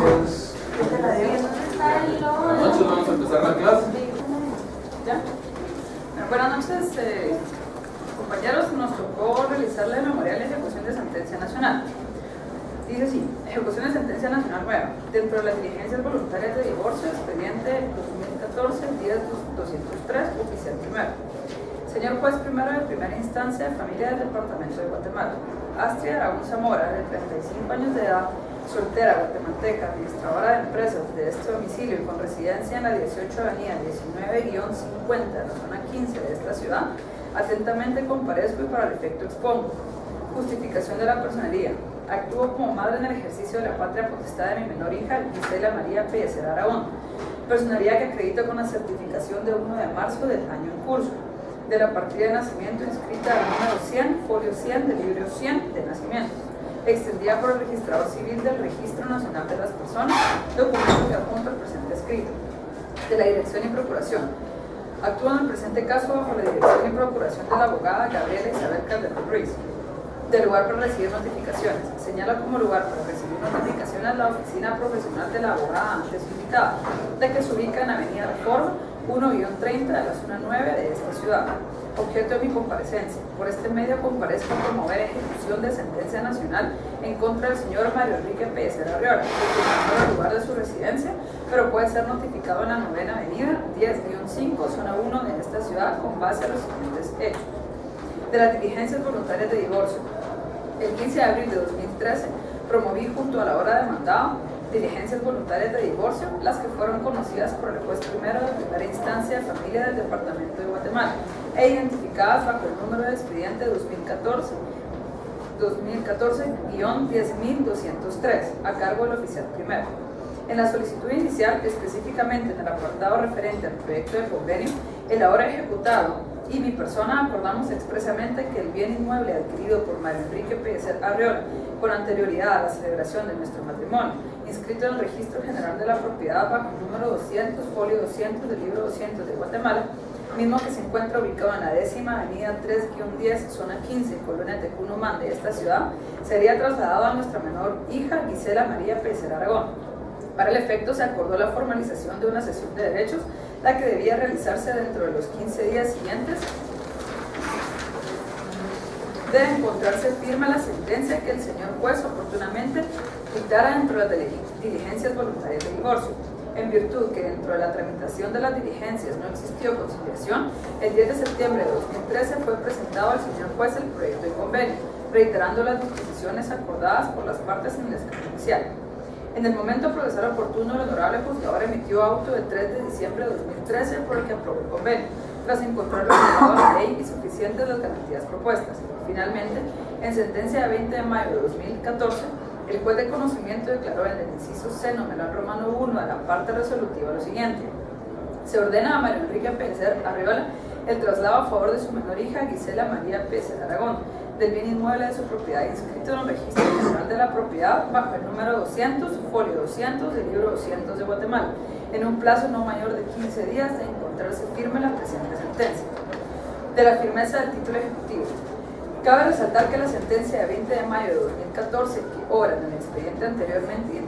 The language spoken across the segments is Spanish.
Gracias. Buenas noches, vamos a empezar la clase. ¿Ya? Buenas noches, compañeros. Nos tocó realizar la memorial de ejecución de sentencia nacional. Dice así: ejecución de sentencia nacional nueva. Dentro de las diligencias voluntarias de divorcio, expediente 2014, día 203, oficial primero. Señor juez primero de primera instancia de familia del departamento de Guatemala. Astrid Aragón Zamora, de 35 años de edad, soltera, guatemalteca, administradora de empresas de este domicilio y con residencia en la 18 Avenida 19-50 de la zona 15 de esta ciudad, atentamente comparezco y para el efecto expongo. Justificación de la personería. Actúo como madre en el ejercicio de la patria potestad de mi menor hija, Gisela María Pellecer Aragón. Personería que acredito con la certificación de 1 de marzo del año en curso, de la partida de nacimiento inscrita al número 100, folio 100 del libro 100 de nacimientos, extendida por el registrador civil del Registro Nacional de las Personas, documento que apunta al presente escrito, de la dirección y procuración. Actúo en el presente caso bajo la dirección y procuración de la abogada Gabriela Isabel Calderón Ruiz. Del lugar para recibir notificaciones. Señala como lugar para recibir notificaciones la oficina profesional de la abogada antes indicada, de que se ubica en Avenida Reforma 1-30 de la zona 9 de esta ciudad. Objeto de mi comparecencia. Por este medio comparezco a promover ejecución de sentencia nacional en contra del señor Mario Enrique Pellecer Arriola, que ignora el lugar de su residencia, pero puede ser notificado en la 9ª Avenida 10-5, zona 1 de esta ciudad, con base a los siguientes hechos. De las diligencias voluntarias de divorcio. El 15 de abril de 2013 promoví junto a la hora demandada diligencias voluntarias de divorcio, las que fueron conocidas por el juez primero de primera instancia de familia del departamento de Guatemala e identificadas bajo el número de expediente 2014-10.203 a cargo del oficial primero. En la solicitud inicial, específicamente en el apartado referente al proyecto de convenio, el ahora ejecutado y mi persona acordamos expresamente que el bien inmueble adquirido por Mario Enrique Pellecer Arriola con anterioridad a la celebración de nuestro matrimonio, inscrito en el Registro General de la Propiedad bajo el número 200, folio 200 del libro 200 de Guatemala, mismo que se encuentra ubicado en la 10ª Avenida 3-10, zona 15, Colonia Tecunumán de esta ciudad, sería trasladado a nuestra menor hija Gisela María Pellecer Aragón. Para el efecto se acordó la formalización de una cesión de derechos, la que debía realizarse dentro de los 15 días siguientes de encontrarse firme la sentencia que el señor juez oportunamente dictara dentro de las diligencias voluntarias de divorcio. En virtud que dentro de la tramitación de las diligencias no existió conciliación, el 10 de septiembre de 2013 fue presentado al señor juez el proyecto de convenio, reiterando las disposiciones acordadas por las partes en el escrito inicial. En el momento procesal oportuno, el honorable juzgador emitió auto del 3 de diciembre de 2013 por el que aprobó el convenio, tras encontrar respetado la ley y suficientes las garantías propuestas. Finalmente, en sentencia de 20 de mayo de 2014, el juez de conocimiento declaró en el inciso C, numeral romano 1 de la parte resolutiva lo siguiente: se ordena a Mario Enrique Pellecer Arriola el traslado a favor de su menor hija Gisela María Pellecer Aragón del bien inmueble de su propiedad inscrito en el Registro General de la Propiedad bajo el número 200, folio 200 del libro 200 de Guatemala, en un plazo no mayor de 15 días de encontrarse firme la presente sentencia. De la firmeza del título ejecutivo. Cabe resaltar que la sentencia de 20 de mayo de 2014, que obra en el expediente anteriormente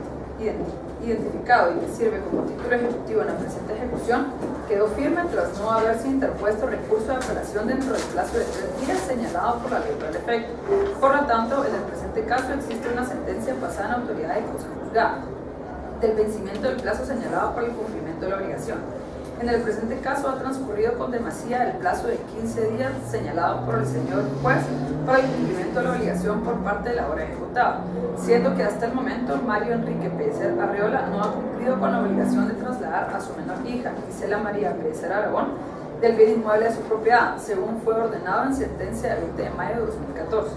identificado y que sirve como título ejecutivo en la presente ejecución, quedó firme tras no haberse interpuesto recurso de apelación dentro del plazo de 3 días señalado por la ley para el efecto. Por lo tanto, en el presente caso existe una sentencia pasada en autoridad de cosa juzgada del vencimiento del plazo señalado por el cumplimiento de la obligación. En el presente caso ha transcurrido con demasía el plazo de 15 días señalado por el señor juez para el cumplimiento de la obligación por parte de la hora ejecutada, siendo que hasta el momento Mario Enrique Pellecer Arriola no ha cumplido con la obligación de trasladar a su menor hija, Gisela María Pellecer Aragón, del bien inmueble de su propiedad, según fue ordenado en sentencia de 20 de mayo de 2014.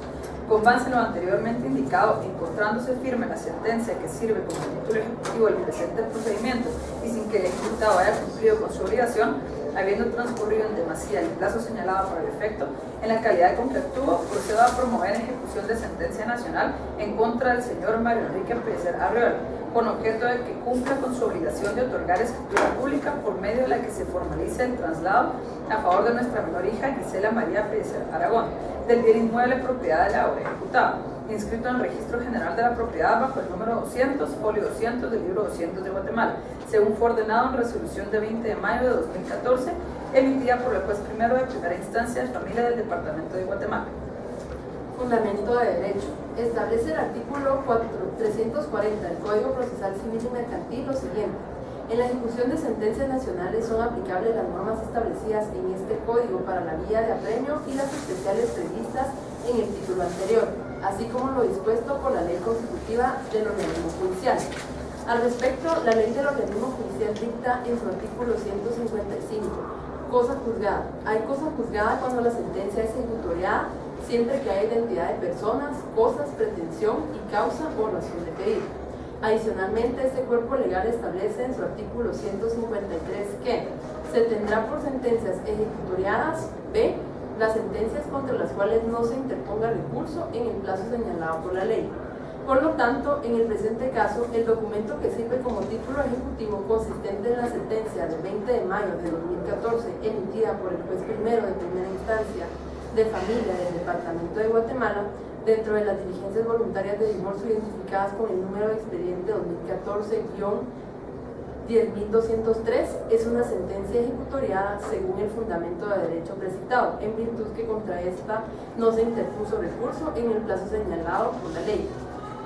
Con base en lo anteriormente indicado, encontrándose firme la sentencia que sirve como título ejecutivo del presente procedimiento y sin que el ejecutado haya cumplido con su obligación, habiendo transcurrido en demasía el plazo señalado para el efecto, en la calidad de contractuo, procedo a promover ejecución de sentencia nacional en contra del señor Mario Enrique Pellecer Arriola, con objeto de que cumpla con su obligación de otorgar escritura pública por medio de la que se formalice el traslado a favor de nuestra menor hija Gisela María Pellecer Aragón, del bien inmueble propiedad de la obra ejecutada, inscrito en el Registro General de la Propiedad bajo el número 200, folio 200 del libro 200 de Guatemala, según fue ordenado en resolución de 20 de mayo de 2014, emitida por el juez primero de primera instancia de familia del Departamento de Guatemala. Fundamento de derecho. Establece el artículo 340 del Código Procesal Civil y Mercantil lo siguiente. En la ejecución de sentencias nacionales son aplicables las normas establecidas en este código para la vía de apremio y las especiales previstas en el título anterior, así como lo dispuesto por la ley constitutiva del organismo judicial. Al respecto, la ley del organismo judicial dicta en su artículo 155, cosa juzgada. Hay cosa juzgada cuando la sentencia es ejecutoriada, siempre que haya identidad de personas, cosas, pretensión y causa o razón de pedido. Adicionalmente, este cuerpo legal establece en su artículo 153 que se tendrá por sentencias ejecutoriadas, b, las sentencias contra las cuales no se interponga recurso en el plazo señalado por la ley. Por lo tanto, en el presente caso, el documento que sirve como título ejecutivo consistente en la sentencia del 20 de mayo de 2014 emitida por el juez primero de primera instancia de familia del Departamento de Guatemala, dentro de las diligencias voluntarias de divorcio identificadas con el número de expediente 2014-10203, es una sentencia ejecutoriada según el fundamento de derecho precitado, en virtud que contra esta no se interpuso recurso en el plazo señalado por la ley.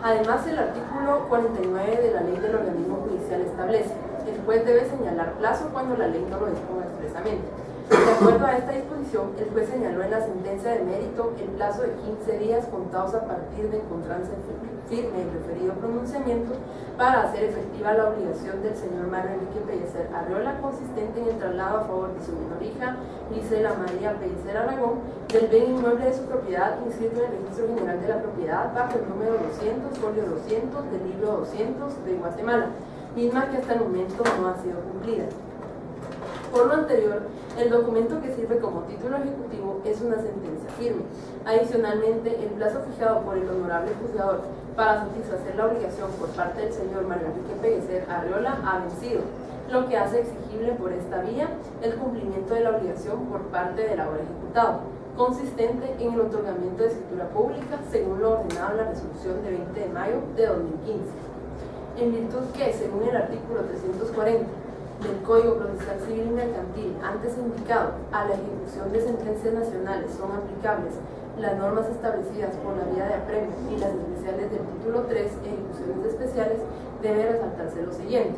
Además, el artículo 49 de la ley del organismo judicial establece: el juez debe señalar plazo cuando la ley no lo disponga expresamente. De acuerdo a esta disposición, el juez señaló en la sentencia de mérito el plazo de 15 días contados a partir de encontrarse firme el referido pronunciamiento para hacer efectiva la obligación del señor Mario Enrique Pellecer Arriola, consistente en el traslado a favor de su menor hija, Gisela María Pellecer Aragón, del bien inmueble de su propiedad inscrito en el Registro General de la Propiedad bajo el número 200, folio 200 del libro 200 de Guatemala, misma que hasta el momento no ha sido cumplida. Por lo anterior, el documento que sirve como título ejecutivo es una sentencia firme. Adicionalmente, el plazo fijado por el honorable juzgador para satisfacer la obligación por parte del señor Mario Enrique Pellecer Arriola ha vencido, lo que hace exigible por esta vía el cumplimiento de la obligación por parte del ahora ejecutado, consistente en el otorgamiento de escritura pública según lo ordenado en la resolución de 20 de mayo de 2015. En virtud que, según el artículo 340 del Código Procesal Civil y Mercantil antes indicado, a la ejecución de sentencias nacionales son aplicables las normas establecidas por la vía de apremio y las especiales del título 3, ejecuciones especiales, debe resaltarse lo siguiente.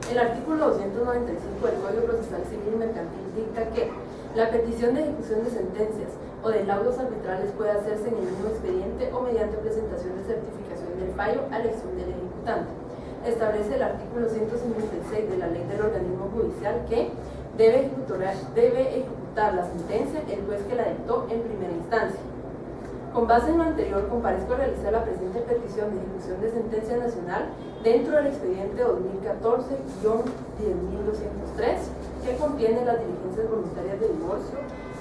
El artículo 295 del Código Procesal Civil y Mercantil dicta que la petición de ejecución de sentencias o de laudos arbitrales puede hacerse en el mismo expediente o mediante presentación de certificación del fallo a elección del ejecutante. Establece el artículo 156 de la ley del organismo judicial que debe ejecutar la sentencia el juez que la dictó en primera instancia. Con base en lo anterior, comparezco a realizar la presente petición de ejecución de sentencia nacional dentro del expediente 2014-10203, que contiene las diligencias voluntarias de divorcio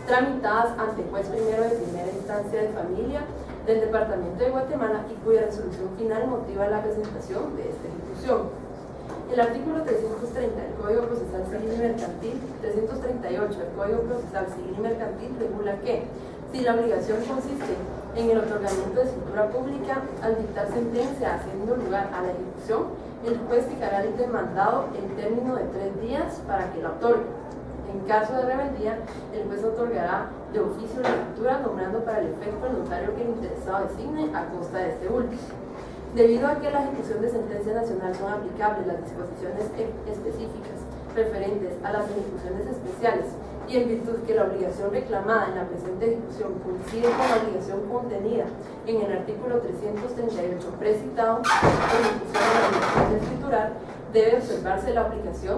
tramitadas ante juez primero de primera instancia de familia del Departamento de Guatemala y cuya resolución final motiva la presentación de esta ejecución. El artículo 330 del Código Procesal Civil y Mercantil, 338 del Código Procesal Civil y Mercantil regula que, si la obligación consiste en el otorgamiento de escritura pública, al dictar sentencia haciendo lugar a la ejecución, el juez fijará el demandado el término de 3 días para que la otorgue. En caso de rebeldía, el juez otorgará de oficio la escritura, nombrando para el efecto al notario que el interesado designe a costa de este último. Debido a que la ejecución de sentencia nacional son aplicables las disposiciones específicas referentes a las ejecuciones especiales y en virtud que la obligación reclamada en la presente ejecución coincide con la obligación contenida en el artículo 338 precitado, ejecución de la obligación de escriturar, debe observarse la aplicación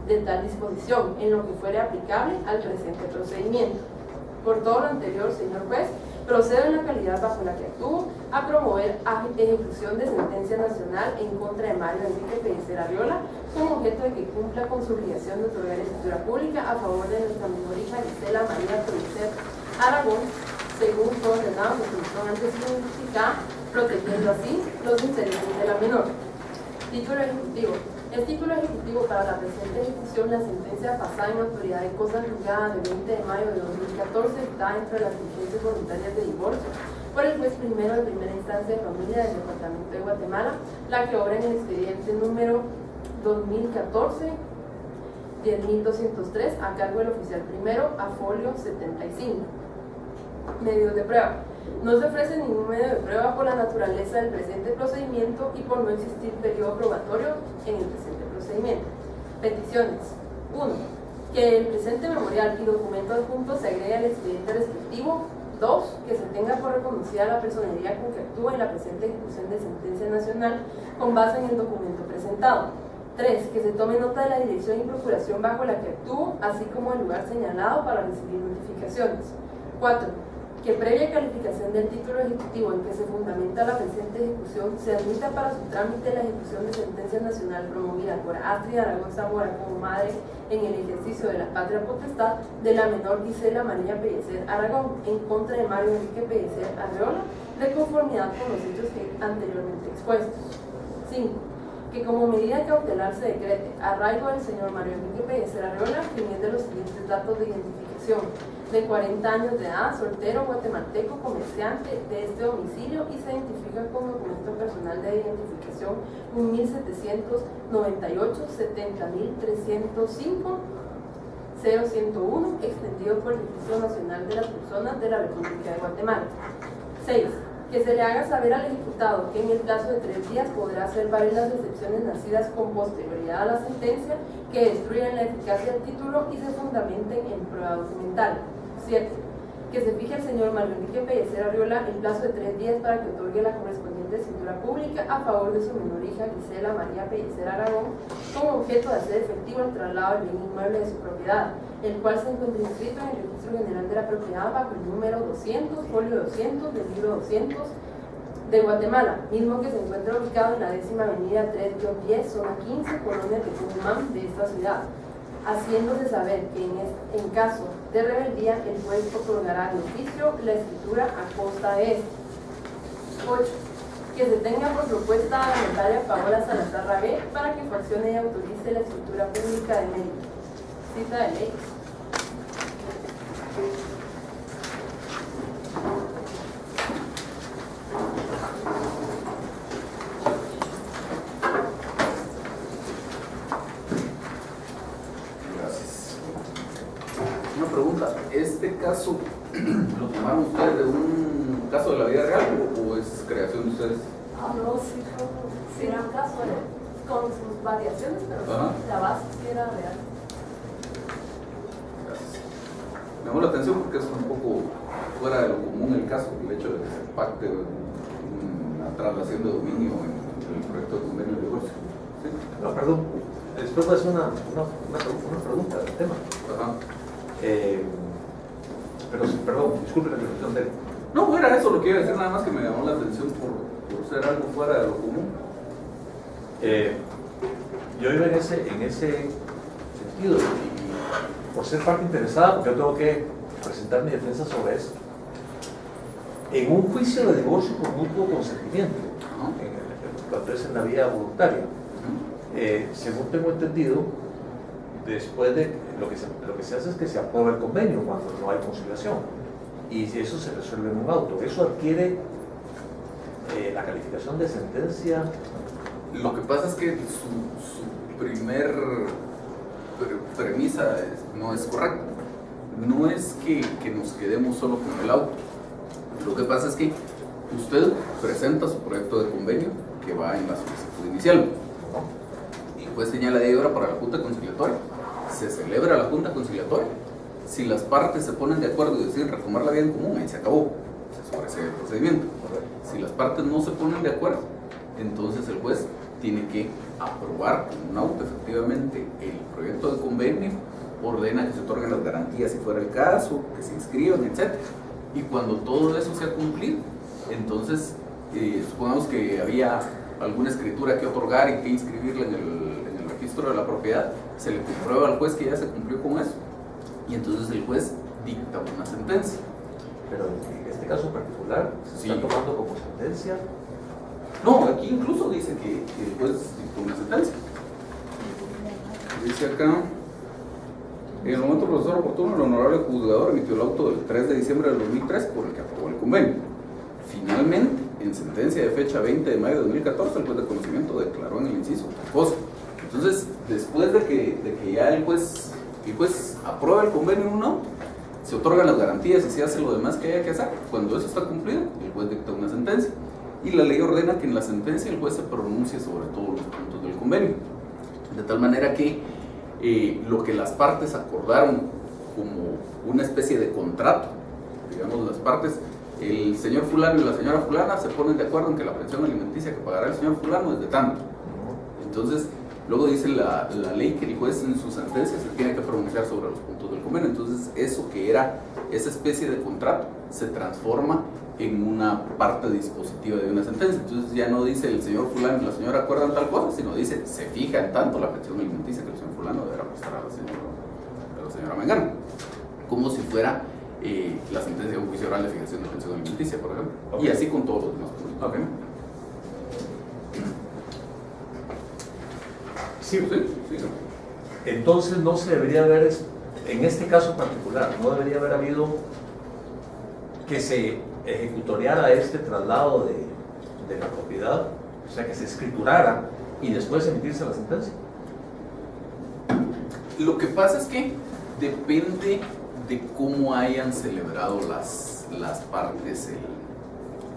de tal disposición en lo que fuere aplicable al presente procedimiento. Por todo lo anterior, señor juez, procedo en la calidad bajo la que actúo a promover ejecución de sentencia nacional en contra de Mario Enrique Pellecer Arriola con objeto de que cumpla con su obligación de otorgar escritura pública a favor de nuestra menor hija Gisela María Pellecer Aragón, según fue ordenado en resolución antes identificada, protegiendo así los intereses de la menor. Título ejecutivo. El título ejecutivo para la presente ejecución, la sentencia pasada en autoridad de cosa juzgada de 20 de mayo de 2014, dictada entre las diligencias voluntarias de divorcio, por el juez primero de primera instancia de familia del Departamento de Guatemala, la que obra en el expediente número 2014-10.203 a cargo del oficial primero a folio 75. Medios de prueba. No se ofrece ningún medio de prueba por la naturaleza del presente procedimiento y por no existir periodo probatorio en el presente procedimiento. Peticiones. 1. Que el presente memorial y documento adjunto se agregue al expediente respectivo. 2. Que se tenga por reconocida la personería con que actúa en la presente ejecución de sentencia nacional con base en el documento presentado. 3. Que se tome nota de la dirección y procuración bajo la que actúo, así como el lugar señalado para recibir notificaciones. 4. Que previa calificación del título ejecutivo en que se fundamenta la presente ejecución se admita para su trámite la ejecución de sentencia nacional promovida por Astrid Aragón Zamora como madre en el ejercicio de la patria potestad de la menor Gisela María Pellecer Aragón en contra de Mario Enrique Pellecer Arreola, de conformidad con los hechos anteriormente expuestos. 5. Que como medida cautelar se decrete arraigo del señor Mario Enrique Pellecer Arreola, quien es de los siguientes datos de identificación: de 40 años de edad, soltero, guatemalteco, comerciante de este domicilio y se identifica con documento personal de identificación 1798 70305 0101 extendido por el Registro Nacional de las Personas de la República de Guatemala. 6. Que se le haga saber al ejecutado que en el plazo de 3 días podrá hacer valer las excepciones nacidas con posterioridad a la sentencia que destruyan la eficacia del título y se fundamenten en prueba documental. 7. Que se fije al señor Mario Enrique Pellecer Arreola el plazo de 3 días para que otorgue la correspondiente escritura pública a favor de su menor hija Gisela María Pellecer Aragón como objeto de hacer efectivo el traslado del bien inmueble de su propiedad, el cual se encuentra inscrito en el Registro General de la Propiedad bajo el número 200, folio 200 del libro 200 de Guatemala, mismo que se encuentra ubicado en la 10ª avenida 3-10, zona 15, colonia de Tucumán de esta ciudad, haciéndose saber que en caso de rebeldía el juez otorgará de oficio la escritura a costa de este. 8. Que se tenga por propuesta a la notaria Paola Salazar Rabé para que fraccione y autorice la escritura pública de mérito. Cita de ley. Una pregunta, ¿este caso lo tomaron ustedes de un caso de la vida real o es creación de ustedes? No, sí, era un caso con sus variaciones, pero la base sí era real. Gracias. Me llamó la atención porque es un poco fuera de lo común el caso, el hecho de que se pacte una traslación de dominio en el proyecto de convenio de divorcio. ¿Sí? No, perdón. Después voy a hacer una pregunta del tema. Pero perdón, disculpe la interrupción de él. No, era eso lo que iba a decir, nada más que me llamó la atención por ser algo fuera de lo común. Yo iba en ese sentido y por ser parte interesada, porque yo tengo que presentar mi defensa sobre eso. En un juicio de divorcio por mutuo consentimiento, cuando es en la vía voluntaria, según tengo entendido, después de lo que se hace es que se aprueba el convenio cuando no hay conciliación y eso se resuelve en un auto. Eso adquiere la calificación de sentencia. Lo que pasa es que su primer premisa no es correcta. No es que nos quedemos solo con el auto. Lo que pasa es que usted presenta su proyecto de convenio que va en la solicitud inicial y pues señala de ahí ahora para la Junta Conciliatoria. Se celebra la Junta Conciliatoria. Si las partes se ponen de acuerdo y deciden retomar la vía en común, ahí se acabó. Se sobresee el procedimiento. Si las partes no se ponen de acuerdo, entonces el juez tiene que aprobar con un auto efectivamente el proyecto de convenio, ordena que se otorguen las garantías si fuera el caso, que se inscriban, etc. Y cuando todo eso se ha cumplido, entonces supongamos que había alguna escritura que otorgar y que inscribirla en el registro de la propiedad, se le comprueba al juez que ya se cumplió con eso y entonces el juez dicta una sentencia. Pero en este caso particular, ¿se está tomando como sentencia? No, aquí incluso dice que el juez dictó una sentencia. Dice acá: en el momento procesal oportuno, el honorable juzgador emitió el auto del 3 de diciembre del 2003 por el que aprobó el convenio. finalmente, en sentencia de fecha 20 de mayo de 2014, el juez de conocimiento declaró en el inciso otra cosa. Entonces, después de que ya el juez aprueba el convenio 1, se otorgan las garantías y se hace lo demás que haya que hacer. Cuando eso está cumplido, el juez dicta una sentencia. Y la ley ordena que en la sentencia el juez se pronuncie sobre todos los puntos del convenio. De tal manera que lo que las partes acordaron como una especie de contrato, digamos, las partes, el señor fulano y la señora fulana se ponen de acuerdo en que la pensión alimenticia que pagará el señor fulano es de tanto. Entonces, luego dice la ley que el juez en su sentencia se tiene que pronunciar sobre los puntos del convenio. Entonces, eso que era esa especie de contrato se transforma en una parte dispositiva de una sentencia. Entonces ya no dice el señor fulano y la señora acuerdan tal cosa, sino dice se fija en tanto la pensión alimenticia que el señor fulano deberá prestar a la señora Mengana, como si fuera la sentencia de un juicio oral de fijación de pensión alimenticia, por ejemplo. Okay. Y así con todos los demás puntos. Okay. Sí. Entonces no se debería haber, en este caso particular, no debería haber habido que se ejecutoriara este traslado de la propiedad, o sea, que se escriturara y después emitirse la sentencia. Lo que pasa es que depende de cómo hayan celebrado las partes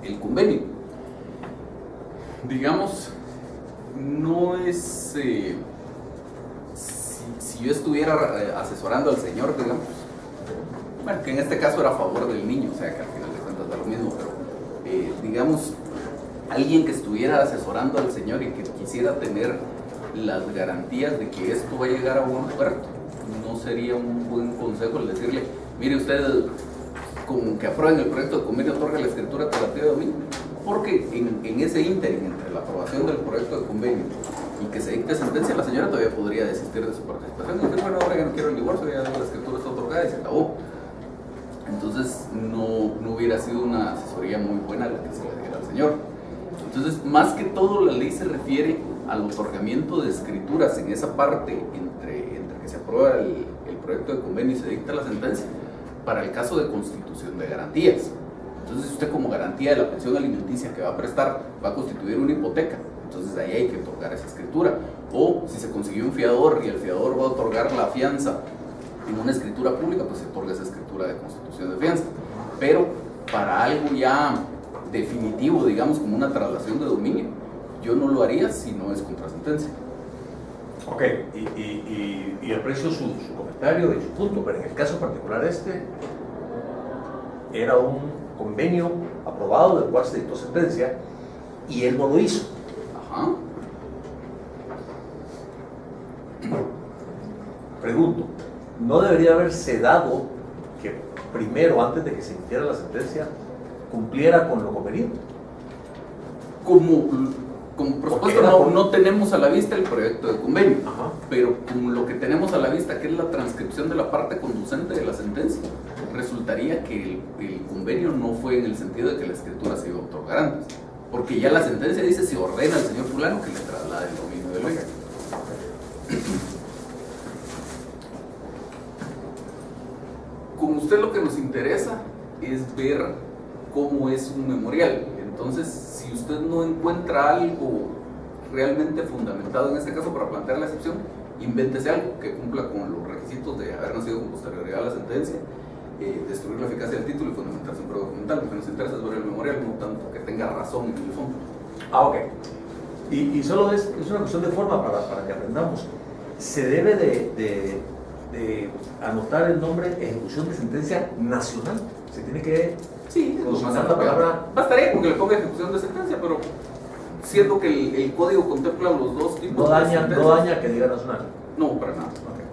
el convenio. Digamos, no es si yo estuviera asesorando al señor, digamos, bueno, que en este caso era a favor del niño, o sea que al final de cuentas da lo mismo, pero digamos, alguien que estuviera asesorando al señor y que quisiera tener las garantías de que esto va a llegar a buen puerto, no sería un buen consejo el decirle, mire usted, con que aprueben el proyecto de convenio, otorga la escritura tentativa de dominio, porque en ese ínterin entre la aprobación del proyecto de convenio y que se dicte sentencia, la señora todavía podría desistir de su participación y decir, bueno, ahora ya no quiero el divorcio, ya la escritura está otorgada y se acabó. Entonces no hubiera sido una asesoría muy buena la que se le diera al señor. Entonces, más que todo, la ley se refiere al otorgamiento de escrituras en esa parte entre que se aprueba el proyecto de convenio y se dicta la sentencia, para el caso de constitución de garantías. Entonces, usted como garantía de la pensión alimenticia que va a prestar va a constituir una hipoteca, entonces ahí hay que otorgar esa escritura. O si se consiguió un fiador y el fiador va a otorgar la fianza en una escritura pública, pues se otorga esa escritura de constitución de fianza. Pero para algo ya definitivo, digamos, como una traslación de dominio, yo no lo haría si no es contra sentencia. Ok, y aprecio su comentario y su punto, pero en el caso particular era un convenio aprobado del cual se dictó sentencia y él no lo hizo. Ajá. Pregunto, ¿no debería haberse dado que primero, antes de que se emitiera la sentencia, cumpliera con lo convenido? Como por supuesto no tenemos a la vista el proyecto de convenio, ajá, pero como lo que tenemos a la vista, que es la transcripción de la parte conducente de la sentencia, resultaría que el convenio no fue en el sentido de que la escritura se iba a otorgar antes, porque ya la sentencia dice se ordena al señor fulano que le traslade el dominio de ley. Con usted lo que nos interesa es ver cómo es un memorial. Entonces, si usted no encuentra algo realmente fundamentado en este caso para plantear la excepción, invéntese algo que cumpla con los requisitos de haber nacido con posterioridad a la sentencia, destruir la eficacia del título y fundamentarse en prueba documental. Lo que nos interesa es ver el memorial, no tanto que tenga razón en el fondo. Ah, ok. Y solo es una cuestión de forma para que aprendamos. Se debe de anotar el nombre ejecución de sentencia nacional. Se tiene que... Sí, es lo más la palabra... Bastaría con que le ponga ejecución de sentencia, pero siendo que el código contempla los dos tipos no de sentencias. No daña que diga nacional. No, para nada. Okay.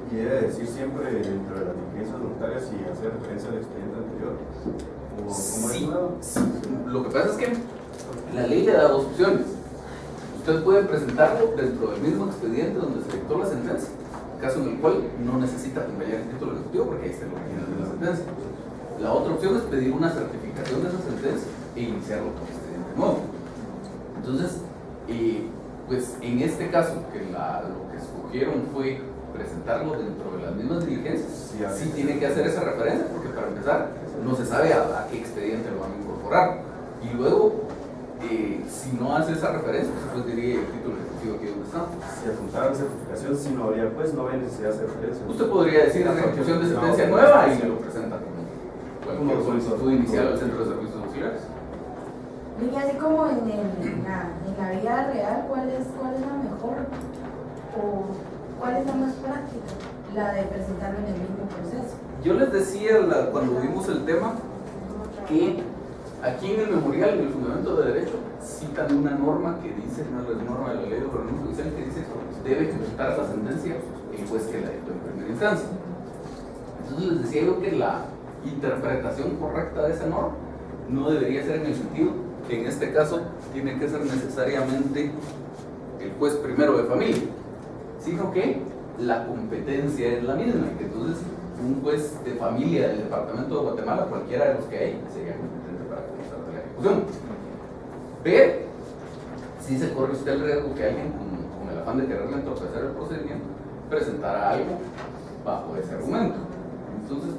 ¿Quiere decir siempre dentro de las diligencias voluntarias y hacer referencia al expediente anterior? ¿O Sí. Lo que pasa es que la ley le da dos opciones. Usted puede presentarlo dentro del mismo expediente donde se dictó la sentencia, caso en el cual no necesita acompañar el título ejecutivo porque ahí está el original de la sentencia. La otra opción es pedir una certificación de esa sentencia e iniciarlo como expediente nuevo. Entonces, pues en este caso, que lo que escogieron fue presentarlo dentro de las mismas diligencias, sí tiene que hacer esa referencia, porque para empezar no se sabe a qué expediente lo van a incorporar. Y luego, si no hace esa referencia, pues diría el título ejecutivo aquí donde está. Si apuntaran certificación, si no habría, pues no había necesidad de hacer referencia. Usted podría decir en ejecución de sentencia No, nueva y sí. lo presenta como cualquier solicitud inicial al Centro de Servicios Auxiliares. Y así como en la vida real, ¿cuál es la mejor o cuál es la más práctica? La de presentarlo en el mismo proceso. Yo les decía cuando vimos el tema que aquí en el memorial, en el fundamento de derecho, citan una norma que dice, una norma de la ley de ordenamiento judicial que dice que debe ejecutar la sentencia el juez que la dictó en primera instancia. Entonces les decía yo que la interpretación correcta de esa norma no debería ser en el sentido que en este caso tiene que ser necesariamente el juez primero de familia, sino que la competencia es la misma, y que entonces un juez de familia del departamento de Guatemala, cualquiera de los que hay, sería competente para comenzar la ejecución. Pero si se corre usted el riesgo que alguien con el afán de quererle entorpecer el procedimiento presentara algo bajo ese argumento. Entonces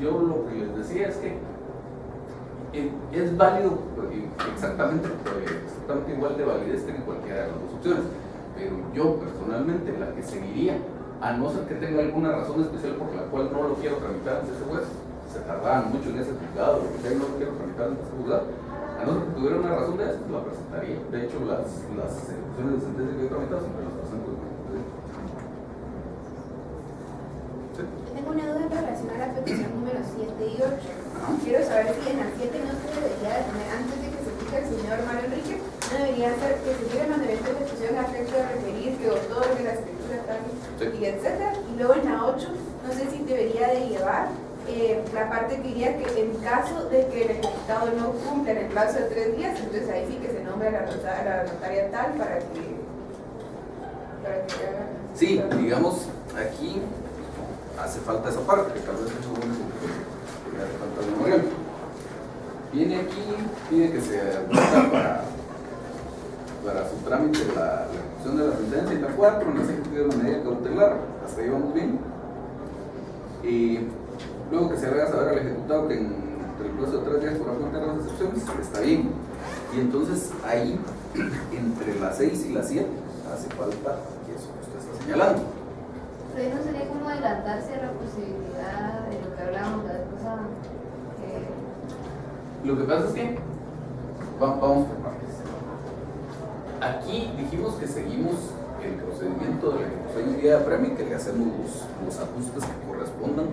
yo lo que les decía es que es válido exactamente igual de validez que cualquiera de las dos opciones, pero yo personalmente la que seguiría, a no ser que tenga alguna razón especial por la cual no lo quiero tramitar ante ese juez, se tardaban mucho en ese juzgado, lo que sea, no lo quiero tramitar ante ese juzgado, a no ser que tuviera una razón de eso, la presentaría. De hecho, las ejecuciones de sentencia que he tramitado siempre las presento. Tengo una duda en relación a la petición número 7 y 8. Quiero saber si en la 7 no se debería de tener, antes de que se fije el señor Mario Enrique, no debería ser que se diga el mandamiento de ejecución a efecto de referir que otorgue la escritura tal y etcétera. Y luego en la 8, no sé si debería de llevar la parte que diría que en caso de que el ejecutado no cumpla en el plazo de 3 días, entonces ahí sí que se nombre a la notaria tal para que haga. Sí, digamos, aquí hace falta esa parte, que tal vez es lo único que hace falta el memorial. Viene aquí, pide que se admita para su trámite la ejecución de la sentencia y la 4, en la ejecución de una medida cautelar, hasta ahí vamos bien. Y luego que se haga saber al ejecutado que entre el plazo de 3 días por afrontar las excepciones, está bien. Y entonces ahí, entre las 6 y las 7, hace falta eso que usted está señalando. Pero no sería como adelantarse a la posibilidad de lo que hablábamos la vez pasada. Lo que pasa es que vamos por partes. Aquí dijimos que seguimos el procedimiento de la ejecución en vía de apremio y que le hacemos los ajustes que correspondan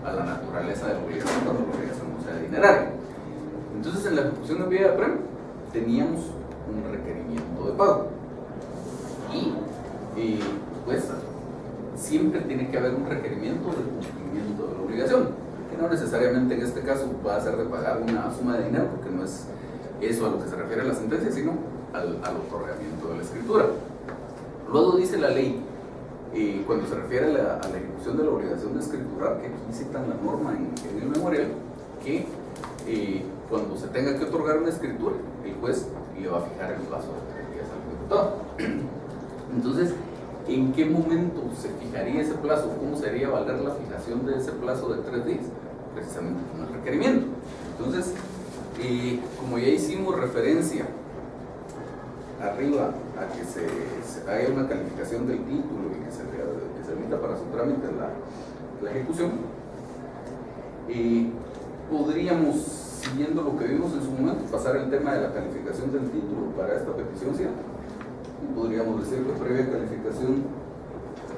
a la naturaleza de la obligación cuando la obligación no sea dineraria. Entonces, en la ejecución en vía de apremio teníamos un requerimiento de pago y pues siempre tiene que haber un requerimiento de cumplimiento de la obligación, que no necesariamente en este caso va a ser de pagar una suma de dinero, porque no es eso a lo que se refiere la sentencia, sino al otorgamiento de la escritura. Luego dice la ley, cuando se refiere a la ejecución de la obligación de escriturar, que aquí citan la norma en el memorial, que cuando se tenga que otorgar una escritura, el juez le va a fijar el plazo de 3 días al ejecutado. Entonces, ¿en qué momento se fijaría ese plazo? ¿Cómo sería valer la fijación de ese plazo de 3 días? Precisamente con el requerimiento. Entonces, como ya hicimos referencia arriba a que se haga una calificación del título y que se emita para su trámite la ejecución, podríamos, siguiendo lo que vimos en su momento, pasar el tema de la calificación del título para esta petición, ¿cierto? Y podríamos decir que previa calificación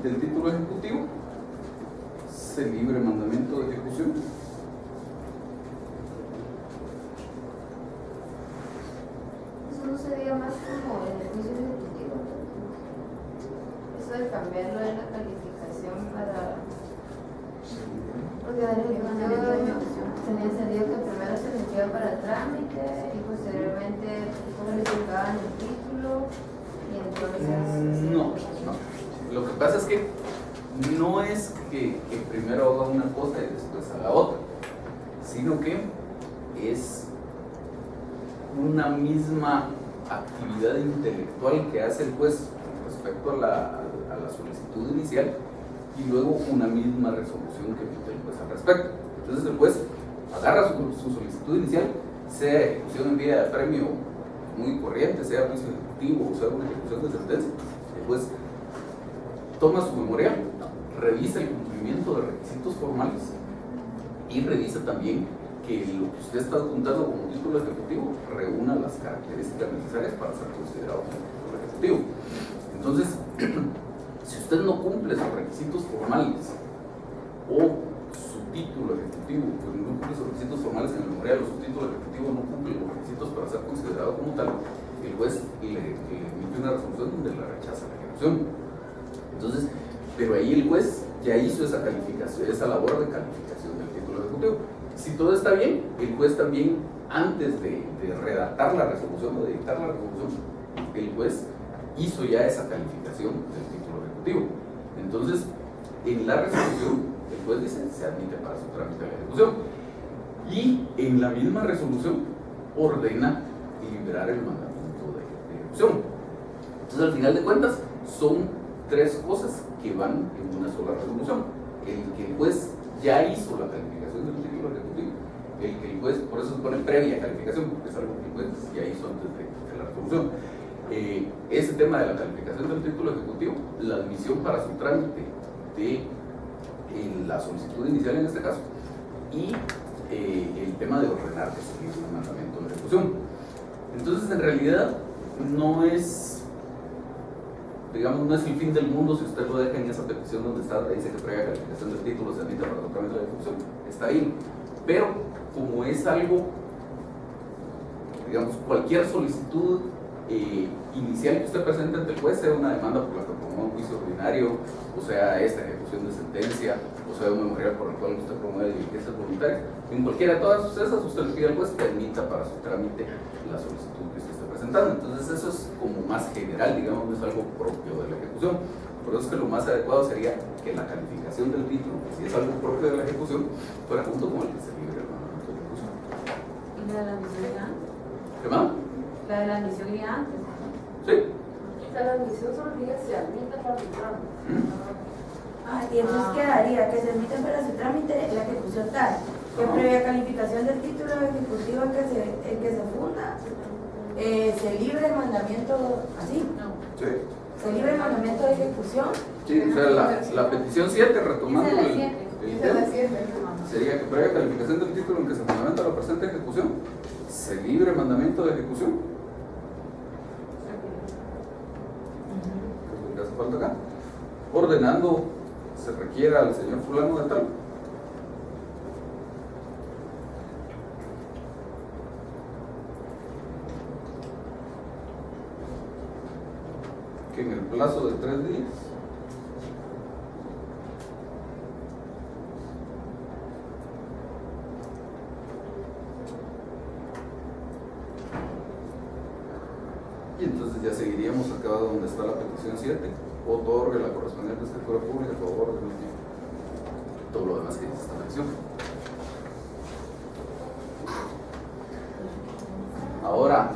del título ejecutivo se libre mandamiento de ejecución. Eso no sería más como en el juicio ejecutivo. Eso de cambiarlo de la calificación para. Porque tenía entendido que primero se emitía para trámite y posteriormente calificaban el título y entonces. No. Lo que pasa es que no es que primero haga una cosa y después haga otra, sino que es una misma actividad intelectual que hace el juez respecto a la solicitud inicial y luego una misma resolución que emite el juez al respecto. Entonces el juez agarra su solicitud inicial, sea ejecución en vía de premio muy corriente, sea juicio ejecutivo o sea una ejecución de sentencia, el juez toma su memorial, revisa el cumplimiento de requisitos formales y revisa también que lo que usted está adjuntando como título ejecutivo reúna las características necesarias para ser considerado como título ejecutivo. Entonces, si usted no cumple sus requisitos formales o su título ejecutivo, pues no cumple sus requisitos formales en el memorial o su título ejecutivo no cumple los requisitos para ser considerado como tal, el juez le emite una resolución donde le rechaza la ejecución. Entonces, pero ahí el juez ya hizo esa calificación, esa labor de calificación del título ejecutivo. Si todo está bien, el juez también, antes de redactar la resolución o de dictar la resolución, el juez hizo ya esa calificación del título ejecutivo. Entonces, en la resolución, el juez dice, se admite para su trámite la ejecución. Y en la misma resolución, ordena liberar el mandamiento de ejecución. Entonces, al final de cuentas, son tres cosas que van en una sola resolución. El que el juez ya hizo la calificación del título ejecutivo, el que el juez, por eso se pone previa calificación, porque es algo que el juez ya hizo antes de la resolución. Ese tema de la calificación del título ejecutivo, la admisión para su trámite de la solicitud inicial en este caso, y el tema de ordenar que se hizo un mandamiento de ejecución. Entonces, en realidad, no es, digamos, no es el fin del mundo si usted lo deja en esa petición donde está, dice que previa calificación del título se admite para su trámite de ejecución, está ahí. Pero, como es algo, digamos, cualquier solicitud inicial que usted presente ante el juez, sea una demanda por la que promueva un juicio ordinario, o sea esta ejecución de sentencia, o sea un memorial por el cual usted promueve diligencias voluntarias, en cualquiera de todas esas usted le pide al juez que admita para su trámite la solicitud que usted está presentando. Entonces eso es como más general, digamos, no es algo propio de la ejecución. Por eso es que lo más adecuado sería que la calificación del título, que si es algo propio de la ejecución, fuera junto con el que se libre el mandamiento de ejecución. ¿Y la de la admisión iría antes? ¿Qué más? La de la admisión iría antes. Sí. La admisión solo diga se admite para su trámite. Y entonces quedaría que se admiten para su trámite la ejecución tal, que previa calificación del título ejecutivo en que se funda, se libre el mandamiento, así, Sí. se libre el mandamiento de ejecución. Sí, o sea, la petición 7, retomando Esa es la el 7. el Esa es la tema, 7. sería que previa calificación del título en que se fundamenta la presente ejecución, se libre mandamiento de ejecución. ¿Qué es lo que hace falta acá? Ordenando se requiera al señor fulano de tal que en el plazo de 3 días y entonces ya seguiríamos acá donde está la petición 7, otorgue la correspondiente escritura pública a favor del mismo, todo lo demás que dice esta mención. Ahora,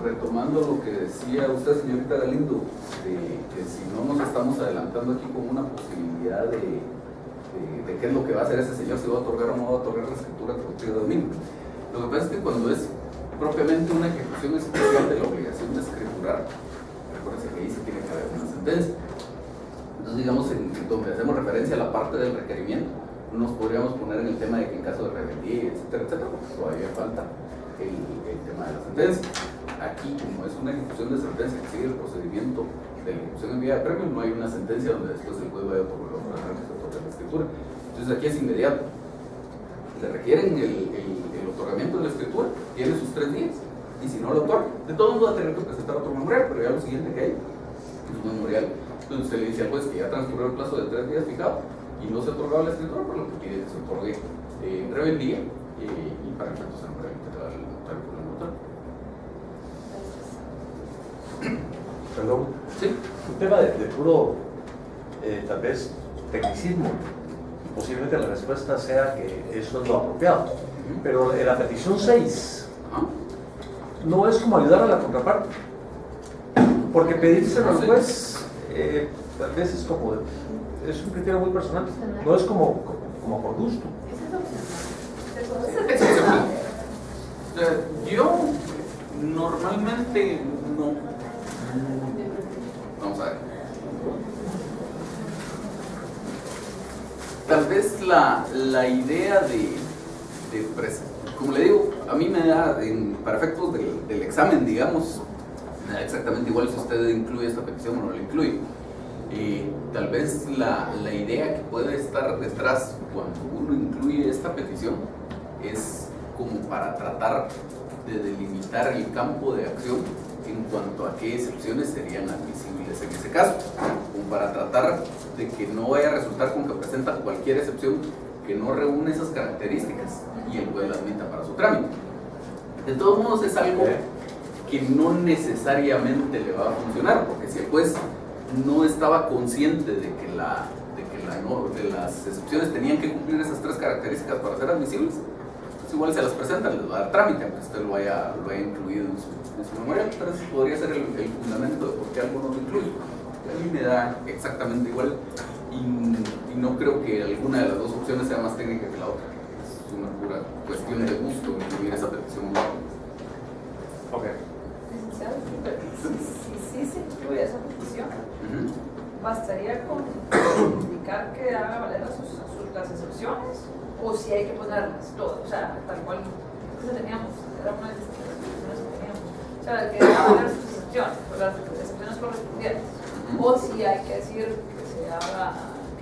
retomando lo que decía usted, señorita Galindo, de que si no nos estamos adelantando aquí con una posibilidad de qué es lo que va a hacer ese señor, si va a otorgar o no va a otorgar la escritura productiva de dominio. Lo que pasa es que cuando es propiamente una ejecución especial de la obligación de escriturar, recuérdense que ahí se tiene que haber una sentencia. Entonces, digamos, donde hacemos referencia a la parte del requerimiento, nos podríamos poner en el tema de que en caso de rebeldía, etcétera, etcétera, porque todavía falta el tema de la sentencia. Aquí, como es una ejecución de sentencia que sigue el procedimiento de la ejecución en vía de premio, no hay una sentencia donde después el juez vaya a otorgar la escritura. Entonces, aquí es inmediato. Le requieren el otorgamiento de la escritura, tiene sus 3 días, y si no lo otorga, de todos modos va a tener que presentar otro memorial, pero ya lo siguiente que hay es un memorial donde usted le dice al juez que ya transcurrió el plazo de 3 días fijado y no se ha otorgado la escritura, pero lo que pide es que se otorgue en rebeldía y para efectos de memorial integral del notario por el notario. Perdón. Sí. Un tema de puro, tal vez, tecnicismo. Posiblemente la respuesta sea que eso es lo apropiado. Pero en la petición 6 no es como ayudar a la contraparte. Porque pedírselo al juez tal vez es como, es un criterio muy personal. No es como por gusto. Esa es Yo normalmente no. Vamos a ver. Tal vez la idea de como le digo, a mí me da, para efectos del examen, digamos, me da exactamente igual si usted incluye esta petición o no la incluye. Tal vez la idea que puede estar detrás cuando uno incluye esta petición es como para tratar de delimitar el campo de acción en cuanto a qué excepciones serían admisibles en ese caso, como para tratar de que no vaya a resultar con que presenta cualquier excepción que no reúne esas características y el juez la admita para su trámite. De todos modos es algo que no necesariamente le va a funcionar, porque si el juez no estaba consciente de que las excepciones tenían que cumplir esas 3 características para ser admisibles, pues igual se las presentan, les va a dar trámite, aunque usted lo haya incluido en su memorial. Pero ese podría ser el fundamento de por qué algo no lo incluye. A mí me da exactamente igual y no creo que alguna de las 2 opciones sea más técnica que la otra. Es una pura cuestión de gusto incluir esa petición. Ok. Licenciado, si se incluye esa petición, ¿bastaría con indicar que haga valer las excepciones? ¿O si hay que ponerlas todas? O sea, tal cual que teníamos, era una de las excepciones que teníamos. O sea, que haga valer sus excepciones, o las excepciones correspondientes. O si hay que decir que se haga...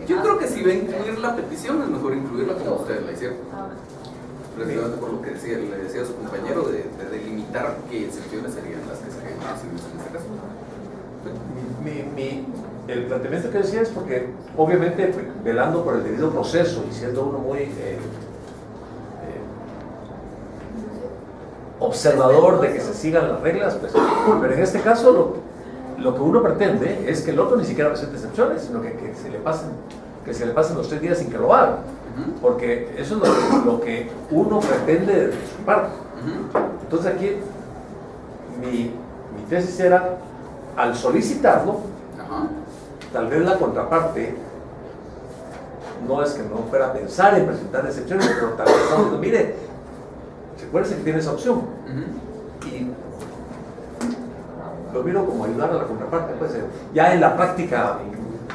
Yo creo que si va a incluir la petición, es mejor incluirla como ustedes la hicieron. Precisamente por lo que le decía a su compañero, de delimitar qué excepciones serían las que serían admisibles en este caso. El planteamiento que decía es porque, obviamente, velando por el debido proceso y siendo uno muy observador de que se sigan las reglas, pues, pero en este caso lo que uno pretende es que el otro ni siquiera presente excepciones, sino que se le pasen los 3 días sin que lo haga, porque eso es lo que uno pretende de su parte. Entonces aquí mi tesis era, al solicitarlo, tal vez la contraparte no es que no fuera a pensar en presentar excepciones, pero tal vez estamos diciendo, mire, recuérdense que tiene esa opción. Y lo miro como ayudar a la contraparte, pues, ya en la práctica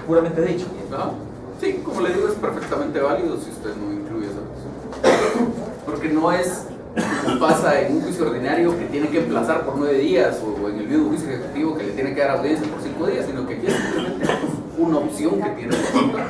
puramente dicho. Sí, como le digo, es perfectamente válido si usted no incluye esa opción. Porque no es como pasa en un juicio ordinario que tiene que emplazar por 9 días o en el mismo juicio ejecutivo que le tiene que dar audiencia por 5 días, sino que aquí es simplemente una opción que tiene que comprar.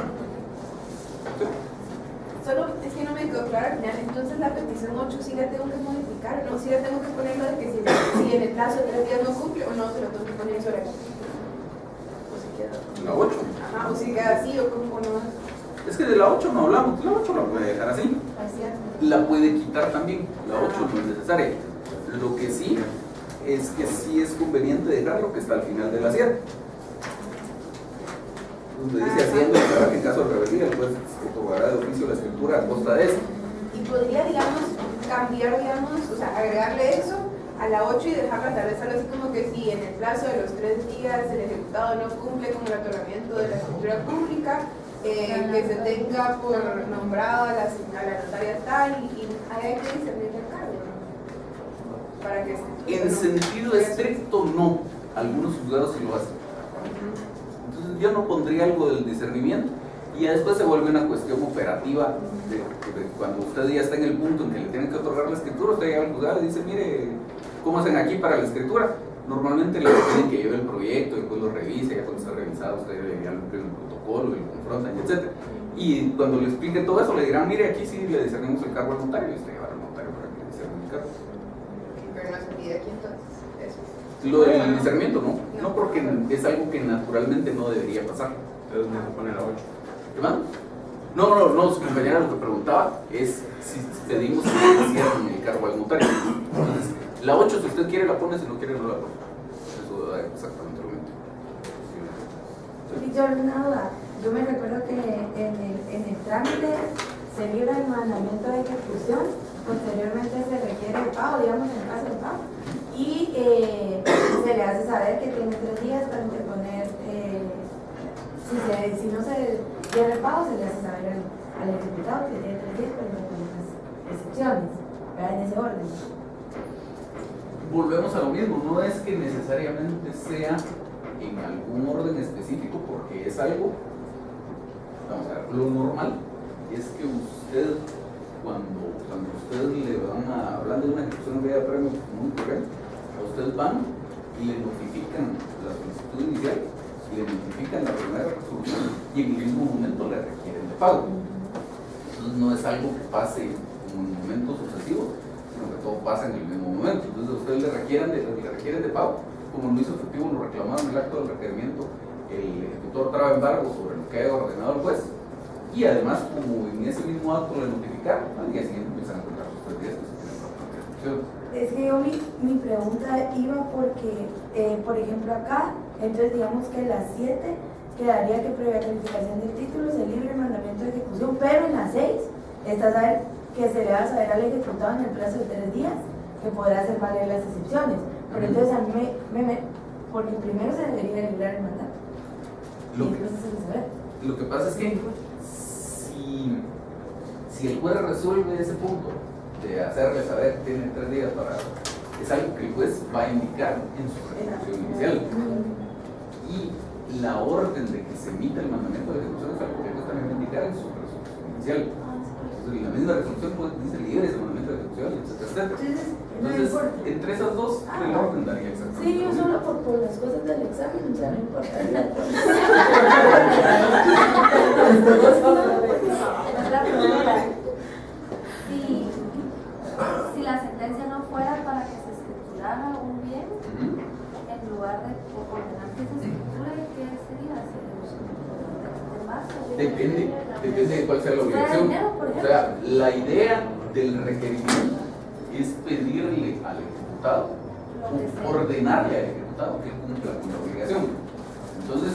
Solo es que no me quedó claro al final, entonces la petición 8 sí la tengo que modificar, no, sí la tengo que poner lo de que si en el plazo de 3 días no cumple o no se lo tengo que poner sobre aquí. O si queda. La 8. Ajá, o si queda así o como no. Es que de la 8 no hablamos, la 8 la puede dejar así. La puede quitar también, la 8 no es necesaria. Lo que sí es que sí es conveniente dejarlo que está al final de la 7. Donde dice haciendo para que en caso de rebeldía el juez otorgará de oficio la escritura a costa de eso. Y podría, digamos, cambiar, digamos, o sea, agregarle eso a la 8 y dejarla tal vez algo así como que si en el plazo de los 3 días el ejecutado no cumple con el otorgamiento de la escritura pública, que se tenga por nombrado a la notaria tal y hay que discernir el cargo, ¿no? Para que en sentido estricto no, algunos juzgados sí lo hacen. Entonces yo no pondría algo del discernimiento y ya después se vuelve una cuestión operativa de cuando usted ya está en el punto en que le tienen que otorgar la escritura, usted llega al juzgado y dice, mire, ¿cómo hacen aquí para la escritura? Normalmente le piden que lleve el proyecto, después lo revise, ya cuando está revisado usted ya lo imprime el protocolo, lo confrontan, etc. Y cuando le explique todo eso le dirán, mire, aquí sí le discernimos el cargo al notario y usted lleva al notario para que le discernen el cargo. pero no se pide aquí entonces eso. Lo del discernimiento no porque es algo que naturalmente no debería pasar. Entonces me pone la 8. ¿Verdad? No, su compañera lo que preguntaba es si pedimos que le cierren el cargo al notario. Entonces, la 8 si usted quiere la pone, si no quiere no la pone. Eso da exactamente lo mismo. Y yo una duda, yo me recuerdo que en el trámite se libra el mandamiento de ejecución, posteriormente se requiere el pago, digamos en el caso del pago, y se le hace saber que tiene 3 días para interponer, si no se llega el pago, se le hace saber al ejecutado que tiene 3 días para interponer las excepciones, ¿verdad? En ese orden. volvemos a lo mismo, no es que necesariamente sea en algún orden específico, porque es algo, vamos a ver, lo normal es que usted, cuando ustedes le van hablando de una ejecución de premio muy correcto, a ustedes van y le notifican la solicitud inicial y le notifican la primera resolución y en el mismo momento le requieren de pago. Entonces no es algo que pase en un momento sucesivo, sino que todo pasa en el mismo momento. Entonces a ustedes le requieren de pago, como lo hizo efectivo, lo reclamaron en el acto del requerimiento, el ejecutor traba embargo sobre lo que haya ordenado el juez, y además, como en ese mismo acto le notificaron, al día siguiente empiezan a contar sus 3 días que se tienen para la ejecución. Es que yo mi pregunta iba porque, por ejemplo, acá, entonces digamos que las 7 quedaría que previa calificación del título se libre el mandamiento de ejecución, pero en las 6 está saber que se le va a saber al ejecutado en el plazo de 3 días que podrá hacer valer las excepciones. Pero entonces a mí porque primero se debería librar el mandato. Lo que pasa es que si el juez resuelve ese punto de hacerle saber que tiene 3 días para... es algo que el juez va a indicar en su resolución inicial. Y la orden de que se emita el mandamiento de ejecución es algo que el juez también va a indicar en su resolución inicial. Entonces, la misma resolución pues, dice libre ese mandamiento de ejecución, etcétera. Entonces, entre esas dos, el orden daría exactamente. Sí, yo solo por las cosas del examen, o sea, no importa. Otra pregunta. Si la sentencia no fuera para que se escriturara un bien, en lugar de ordenar que se escriture, ¿qué sería? Depende de cuál sea la obligación. O sea, la idea del requerimiento es pedirle al ejecutado, ordenarle al ejecutado que cumpla con la obligación. Entonces,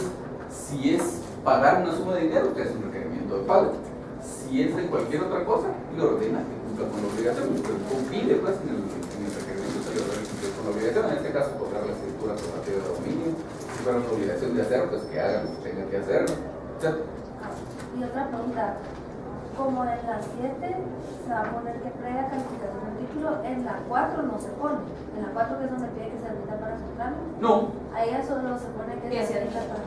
si es pagar una suma de dinero, usted hace un requerimiento de pago. Si es de cualquier otra cosa, le ordena que cumpla con la obligación. Usted pide pues, en el requerimiento se le ordena cumplir con la obligación. En este caso, otorgar la escritura normativa de dominio. Si fuera una obligación de hacer, pues que haga lo que tenga que hacer. Y otra pregunta, como en la 7 se va a poner que previa calificación del título, en la 4 no se pone. En la 4 que es donde pide que se admita para su trámite. No. Ahí solo se pone que se admita para.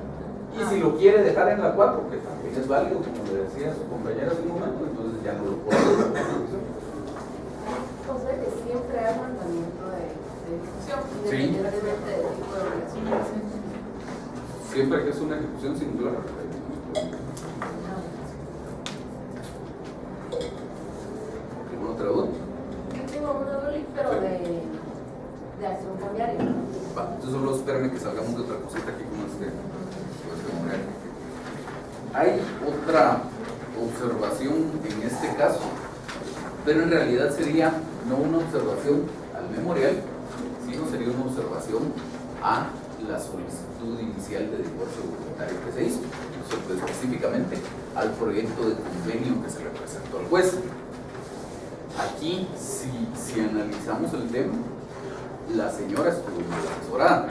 Y si lo quiere dejar en la 4, que también es válido, como le decía su compañera hace un momento, entonces ya no lo puede hacer. O sea que siempre hay mandamiento de ejecución, independientemente del tipo de obligación. Siempre que es una ejecución singular. ¿Alguna otra duda? Yo tengo una duda, pero de acción cambiaria. Va, entonces solo espérame que salgamos de otra cosita aquí con este memorial. Hay otra observación en este caso, pero en realidad sería no una observación al memorial, sino sería una observación a la solicitud inicial de divorcio voluntario que se hizo, específicamente al proyecto de convenio que se le presentó al juez. Aquí, si analizamos el tema, la señora estuvo muy asesorada.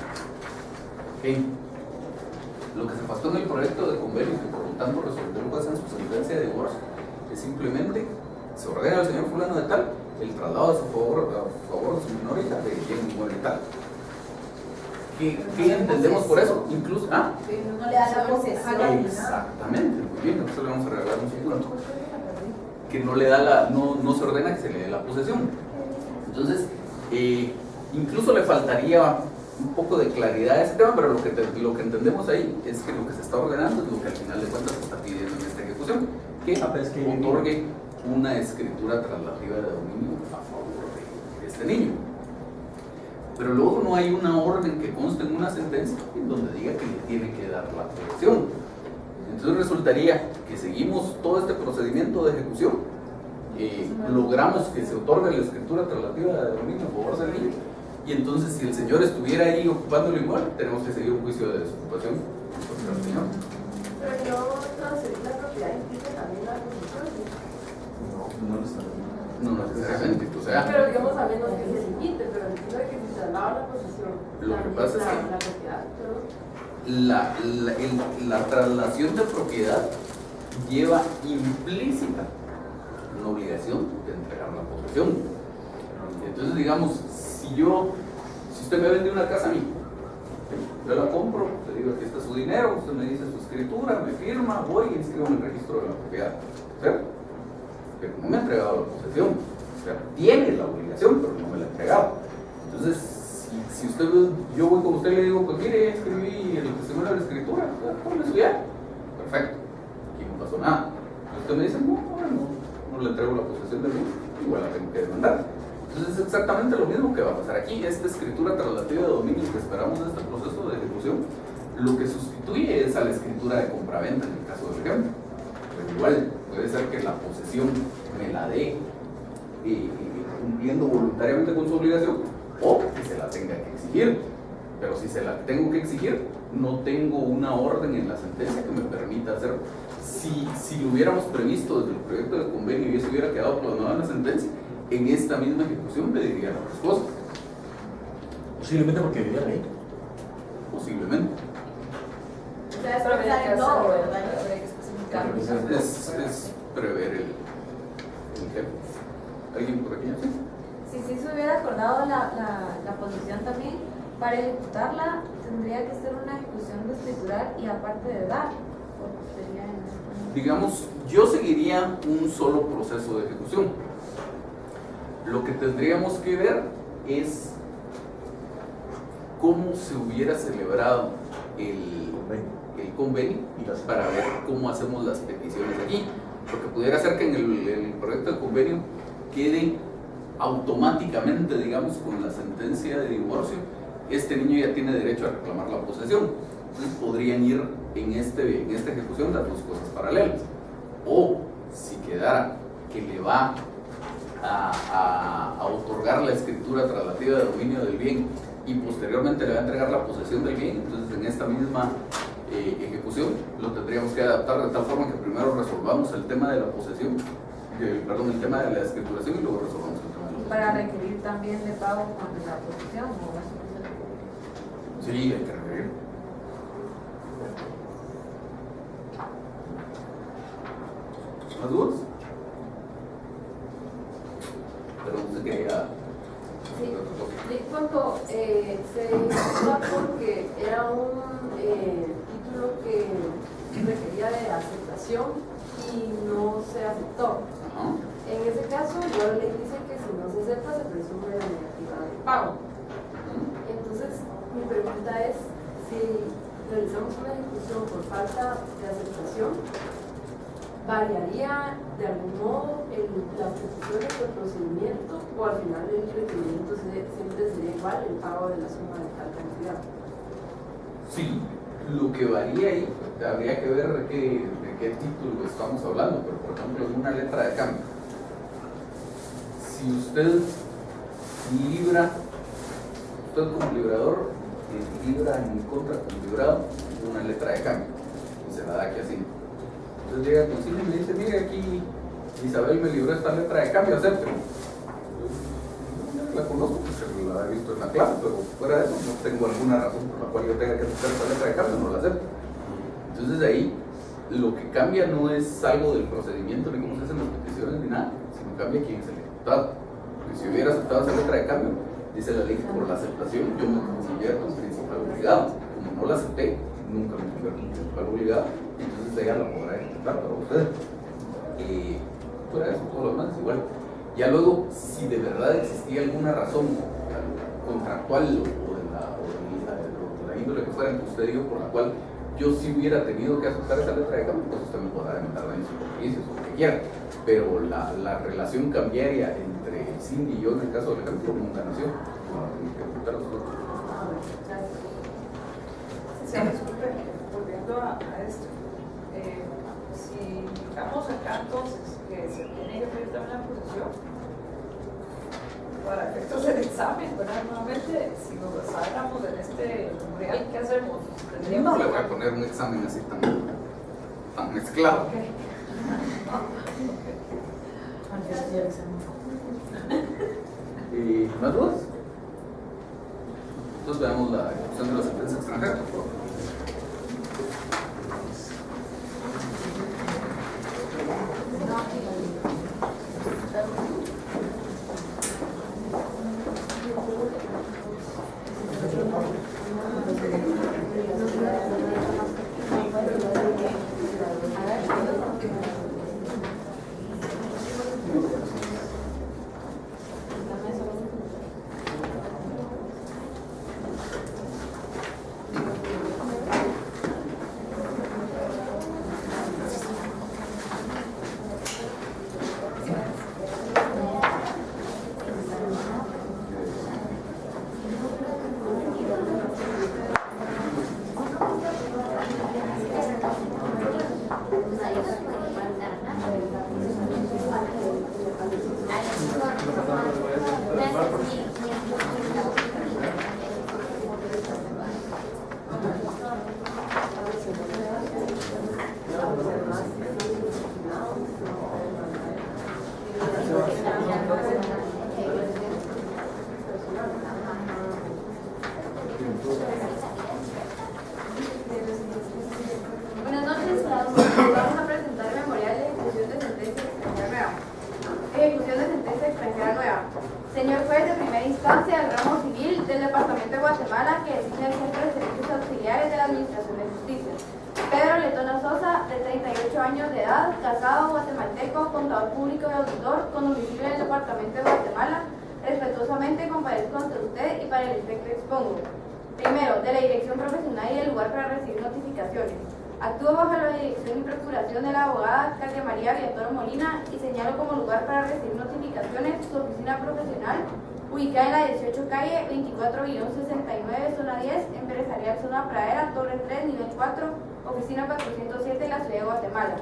Lo que se pasó en el proyecto de convenio, que por lo tanto resolvió el juez en su sentencia de divorcio, es simplemente se ordena al señor fulano de tal el traslado a favor de su menor hija de quien muere tal. ¿Qué entendemos por eso? Incluso, no le da la posesión. Exactamente, muy bien, eso le vamos a regalar un segundo. Que no le da no se ordena que se le dé la posesión. Entonces, incluso le faltaría un poco de claridad a ese tema, pero lo que entendemos ahí es que lo que se está ordenando es lo que al final de cuentas se está pidiendo en esta ejecución, que otorgue una escritura traslativa de dominio a favor de este niño. Pero luego no hay una orden que conste en una sentencia en donde diga que le tiene que dar la posesión. Entonces resultaría que seguimos todo este procedimiento de ejecución, logramos que se otorgue la escritura traslativa de dominio a favor del niño, y entonces si el señor estuviera ahí ocupándolo igual, tenemos que seguir un juicio de desocupación contra el señor. Pero no transferir la propiedad implica también la posesión. No lo está. No necesariamente, o sea, pero digamos a menos que se limite, pero entiendo que si se traslada la posesión, lo que pasa es que la propiedad, la traslación de propiedad lleva implícita una obligación de entregar la posesión. Entonces, digamos, si yo Si usted me vende una casa a mí, yo la compro, le digo aquí está su dinero, usted me dice su escritura, me firma, voy y inscribo en el registro de la propiedad, ¿cierto? Pero no me ha entregado la posesión, o sea, tiene la obligación, pero no me la ha entregado. Entonces, si usted, yo voy con usted y le digo, pues mire, ya escribí el testimonio de la escritura, ponle su ya, perfecto, aquí no pasó nada. Y usted me dice, no le entrego la posesión del bien, igual la tengo que demandar. Entonces es exactamente lo mismo que va a pasar aquí. Esta escritura traslativa de dominio que esperamos en este proceso de ejecución, lo que sustituye es a la escritura de compraventa en el caso del ejemplo. Pero igual puede ser que la posesión me la dé cumpliendo voluntariamente con su obligación, o que se la tenga que exigir. Pero si se la tengo que exigir, no tengo una orden en la sentencia que me permita hacerlo. Si lo hubiéramos previsto desde el proyecto de convenio y eso hubiera quedado plasmado en la sentencia, en esta misma ejecución pediría las cosas. Posiblemente porque vivían ahí. Posiblemente. O sea, es Pero habría pensar que en todo, hacerlo, ¿verdad? habría que especificarlo. Es prever el jefe. ¿Alguien por aquí? ¿Sí? Si se hubiera acordado la posición también, para ejecutarla tendría que ser una ejecución de escriturar y aparte de dar. Sería Digamos, yo seguiría un solo proceso de ejecución. Lo que tendríamos que ver es cómo se hubiera celebrado el convenio para ver cómo hacemos las peticiones aquí. Porque pudiera ser que en el proyecto de convenio quede automáticamente, digamos, con la sentencia de divorcio, este niño ya tiene derecho a reclamar la posesión. Entonces podrían ir en esta ejecución las dos cosas paralelas. O si quedara que le va a otorgar la escritura traslativa de dominio del bien y posteriormente le va a entregar la posesión del bien, entonces en esta misma ejecución lo tendríamos que adaptar de tal forma que primero resolvamos el tema de la posesión, el tema de la escrituración y luego resolvamos el tema de la posesión. para requerir también de pago cuando la posesión o eso. Sí, hay que requerir. ¿Más dudas? Pero no se quería. Sí, cuando se ejecuta porque era un título que requería de aceptación y no se aceptó. Ajá. En ese caso, la ley dice que si no se acepta, se presume la negativa de pago. Entonces, mi pregunta es, si realizamos una ejecución por falta de aceptación, ¿variaría de algún modo las peticiones del procedimiento o al final el requerimiento siempre sería igual, el pago de la suma de tal cantidad? Sí, lo que varía ahí, habría que ver de qué título estamos hablando, pero por ejemplo en una letra de cambio. Si usted libra, usted como librador libra en contra del librado una letra de cambio y se la da aquí así. Entonces llega con Silvia y me dice, mire aquí Isabel me libró esta letra de cambio, acepte. Yo la conozco porque la he visto en la clase, pero fuera de eso no tengo alguna razón por la cual yo tenga que aceptar esta letra de cambio, no la acepto. Entonces ahí lo que cambia no es algo del procedimiento ni cómo se hacen las peticiones ni nada, sino cambia quién es el ejecutado. Porque si hubiera aceptado esa letra de cambio, dice la ley que por la aceptación yo me convierto en principal obligado. Como no la acepté, nunca me convierto en principal obligado, entonces ella la podrá ejecutar para usted. Y fuera de eso, todo lo demás es igual. Ya luego, si de verdad existía alguna razón contractual o de la índole que fuera en que usted dijo por la cual yo sí hubiera tenido que aceptar esa letra de cambio, pues usted me podrá demandar daños y perjuicios o lo que quiera. Pero la relación cambiaria entre Cindy y yo en el caso del ejemplo nunca nació. Sí, disculpe, volviendo a esto. Si digamos acá entonces que se tiene que pedir también la posesión para efectos del examen, ¿verdad? Nuevamente, si nos basáramos en este memorial, ¿qué hacemos? No le voy a poner un examen así tan mezclado. Okay. ¿Más dudas? Entonces veamos la ejecución de la sentencia extranjera, por favor. vamos a presentar el memorial de ejecución de sentencia extranjera nueva. Ejecución de sentencia extranjera nueva. Señor juez de primera instancia del ramo civil del Departamento de Guatemala que designa el Centro de Servicios Auxiliares de la Administración de Justicia. Pedro Letona Sosa, de 38 años de edad, casado, guatemalteco, contador público y auditor, con domicilio en el Departamento de Guatemala. Respetuosamente comparezco ante usted y para el efecto expongo. Primero, de la dirección profesional y del lugar para recibir notificaciones. Actúo bajo la dirección y procuración de la abogada Katia María Villatoro Molina y señalo como lugar para recibir notificaciones su oficina profesional ubicada en la 18 calle 24-69, zona 10, empresarial zona Pradera, torre 3, nivel 4, oficina 407 en la ciudad de Guatemala.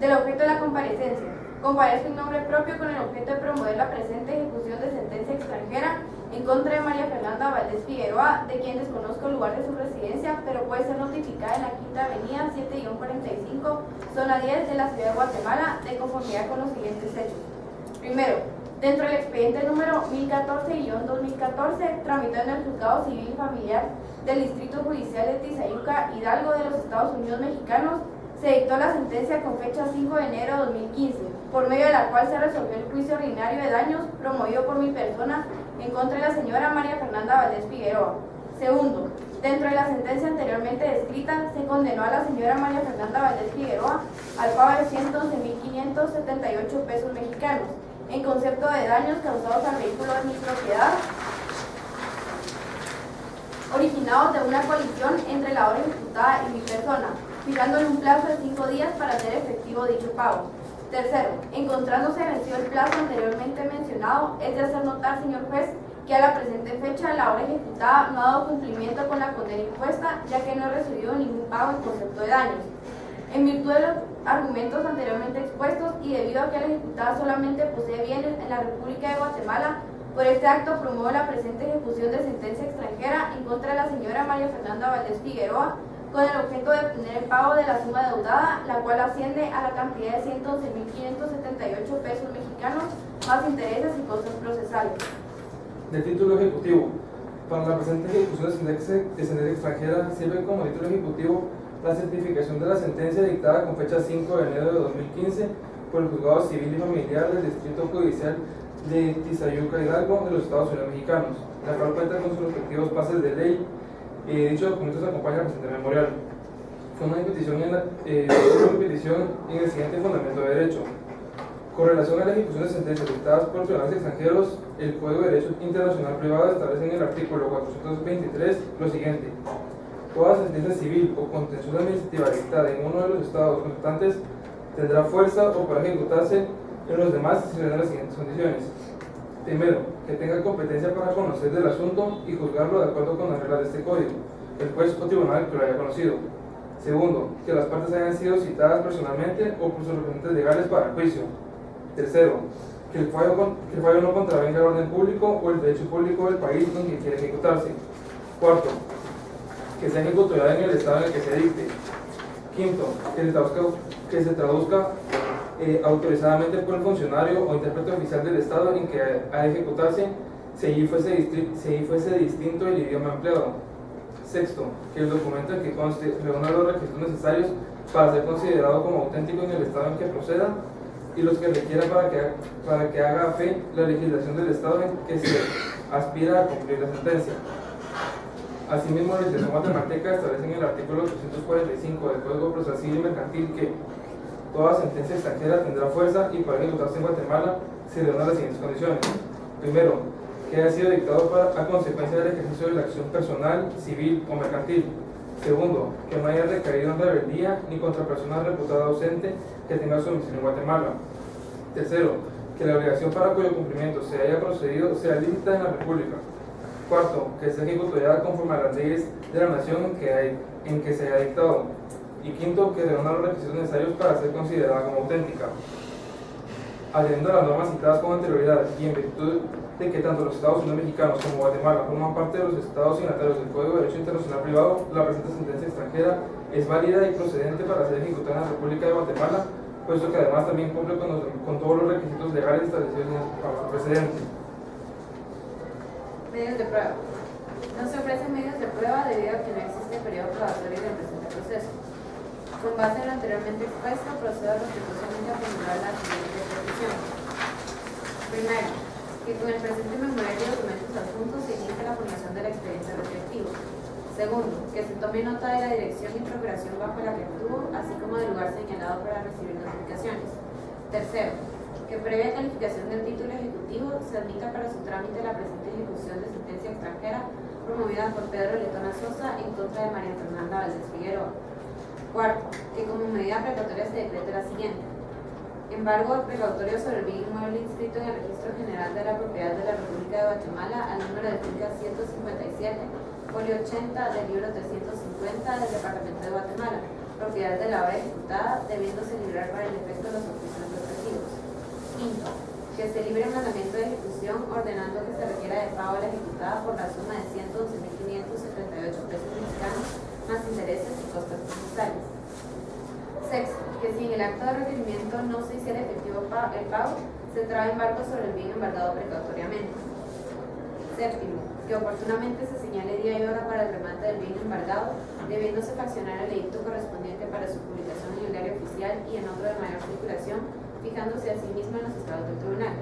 Del objeto de la comparecencia. Comparezco en nombre propio con el objeto de promover la presente ejecución de sentencia extranjera en contra de María Fernanda Valdés Figueroa, de quien desconozco el lugar de su residencia, pero puede ser notificada en la Quinta Avenida 7-45, zona 10 de la ciudad de Guatemala, de conformidad con los siguientes hechos. Primero, dentro del expediente número 1014-2014, tramitado en el Juzgado Civil y Familiar del Distrito Judicial de Tizayuca, Hidalgo, de los Estados Unidos Mexicanos, se dictó la sentencia con fecha 5 de enero de 2015, por medio de la cual se resolvió el juicio ordinario de daños promovido por mi persona en contra de la señora María Fernanda Valdés Figueroa. Segundo, dentro de la sentencia anteriormente descrita, se condenó a la señora María Fernanda Valdés Figueroa al pago de 111.578 pesos mexicanos, en concepto de daños causados al vehículo de mi propiedad, originados de una colisión entre la hora ejecutada y mi persona, fijándole un plazo de 5 días para hacer efectivo dicho pago. Tercero, encontrándose vencido el plazo anteriormente mencionado, es de hacer notar, señor juez, que a la presente fecha la hora ejecutada no ha dado cumplimiento con la condena impuesta, ya que no he recibido ningún pago en concepto de daños. En virtud de los argumentos anteriormente expuestos y debido a que la ejecutada solamente posee bienes en la República de Guatemala, por este acto promuevo la presente ejecución de sentencia extranjera en contra de la señora María Fernanda Valdés Figueroa, con el objeto de obtener el pago de la suma deudada, la cual asciende a la cantidad de 111.578 pesos mexicanos, más intereses y costos procesales. Del título ejecutivo. Para la presente ejecución de sentencia extranjera sirve como título ejecutivo la certificación de la sentencia dictada con fecha 5 de enero de 2015 por el Juzgado Civil y Familiar del Distrito Judicial de Tizayuca, Hidalgo, de los Estados Unidos Mexicanos, la cual cuenta con sus respectivos pases de ley. Dicho documento se acompaña al presente memorial. Fue una petición en el siguiente fundamento de derecho. Con relación a la ejecución de sentencias dictadas por tribunales extranjeros, el Código de Derecho Internacional Privado establece en el artículo 423 lo siguiente: toda sentencia civil o contenciosa administrativa dictada en uno de los estados contratantes tendrá fuerza o podrá ejecutarse en los demás si se dan las siguientes condiciones. Primero, que tenga competencia para conocer del asunto y juzgarlo de acuerdo con las reglas de este código, el juez o tribunal que lo haya conocido. Segundo, que las partes hayan sido citadas personalmente o por sus representantes legales para el juicio. Tercero, que el fallo no contravenga el orden público o el derecho público del país en que quiere ejecutarse. Cuarto, que sea ejecutoriada en el estado en el que se dicte. Quinto, que se traduzca autorizadamente por el funcionario o intérprete oficial del estado en que ha de ejecutarse, si allí fuese distinto el idioma empleado. Sexto, que el documento en que conste reúna los requisitos necesarios para ser considerado como auténtico en el estado en que proceda y los que requiera para que haga fe la legislación del estado en que se aspira a cumplir la sentencia. Asimismo, la legislación guatemalteca establece en el artículo 845 del Código Procesal Civil y Mercantil que toda sentencia extranjera tendrá fuerza y podrá ejecutarse en Guatemala si reúne las siguientes condiciones. Primero, que haya sido dictado a consecuencia del ejercicio de la acción personal, civil o mercantil. Segundo, que no haya recaído en rebeldía ni contra persona reputada ausente que tenga su domicilio en Guatemala. Tercero, que la obligación para cuyo cumplimiento se haya procedido sea lícita en la República. Cuarto, que sea ejecutoriada conforme a las leyes de la nación en que se haya dictado. Y quinto, que reúna los requisitos necesarios para ser considerada como auténtica. Atendiendo a las normas citadas con anterioridad y en virtud de que tanto los Estados Unidos Mexicanos como Guatemala forman parte de los estados signatarios del Código de Derecho Internacional Privado, la presente sentencia extranjera es válida y procedente para ser ejecutada en la República de Guatemala, puesto que además también cumple con todos los requisitos legales establecidos en el precedente. Medios de prueba. No se ofrecen medios de prueba debido a que no existe periodo probatorio del presente proceso. Con base en lo anteriormente expuesto, procedo respetuosamente a formular las siguientes peticiones. Primero, que con el presente memorial de documentos adjuntos se inicie la formación del expediente respectivo. Segundo, que se tome nota de la dirección y procuración bajo la que actuó, así como del lugar señalado para recibir notificaciones. Tercero, que previa calificación del título ejecutivo se admita para su trámite la presente ejecución de sentencia extranjera promovida por Pedro Letona Sosa en contra de María Fernanda Valdés Figueroa. Cuarto, que como medida precautoria se decrete la siguiente: embargo precautorio sobre el bien inmueble inscrito en el Registro General de la Propiedad de la República de Guatemala al número de finca 157, folio 80 del libro 350 del Departamento de Guatemala, propiedad de la obra ejecutada, debiéndose librar para el efecto los oficios respectivos. Quinto, que se libre el mandamiento de ejecución ordenando que se requiera de pago a la ejecutada por la suma de 112.578 pesos mexicanos más intereses y costas procesales. Sexto, que si en el acto de requerimiento no se hiciera efectivo el pago, se trae embargo sobre el bien embargado precautoriamente. Séptimo, que oportunamente se señale día y hora para el remate del bien embargado, debiéndose fraccionar el edicto correspondiente para su publicación en el diario oficial y en otro de mayor circulación, fijándose a sí mismo en los estados del tribunal.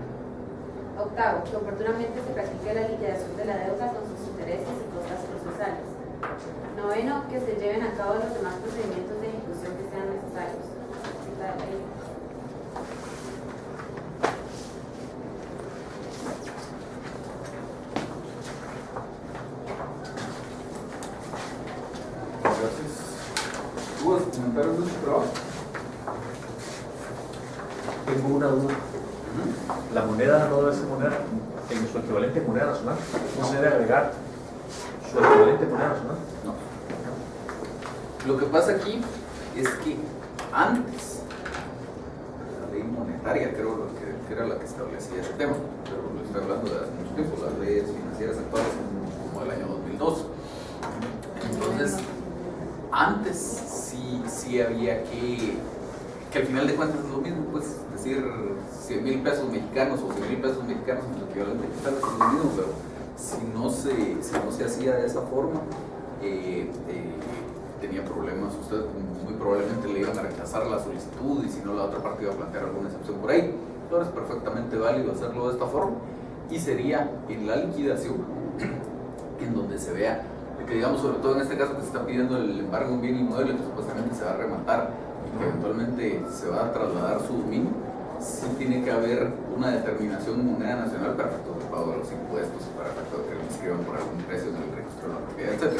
Octavo, que oportunamente se practique la liquidación de la deuda con sus intereses y costas procesales. Noveno, que se lleven a cabo los demás procedimientos de ejecución que sean necesarios. Gracias. ¿Dudas, comentarios de su trabajo? Tengo una duda. La moneda no debe ser moneda en su equivalente en moneda nacional. No se debe agregar su equivalente en moneda nacional. No. Lo que pasa aquí es que antes, la ley monetaria creo que era la que establecía ese tema, pero lo estoy hablando de hace mucho tiempo, las leyes financieras actuales como el año 2002. Entonces, antes sí había que al final de cuentas es lo mismo, pues decir 100,000 pesos mexicanos o 100,000 pesos mexicanos en el equivalente digital es lo mismo, pero si no se hacía de esa forma, tenía problemas. Usted muy probablemente le iban a rechazar la solicitud y si no la otra parte iba a plantear alguna excepción por ahí. Entonces es perfectamente válido hacerlo de esta forma y sería en la liquidación en donde se vea que, digamos, sobre todo en este caso que se está pidiendo el embargo de un bien inmueble que supuestamente se va a rematar y que eventualmente se va a trasladar su dominio, sí tiene que haber una determinación en moneda nacional para efectos de pago de los impuestos, para efectos de que lo inscriban por algún precio en el registro de la propiedad, etc.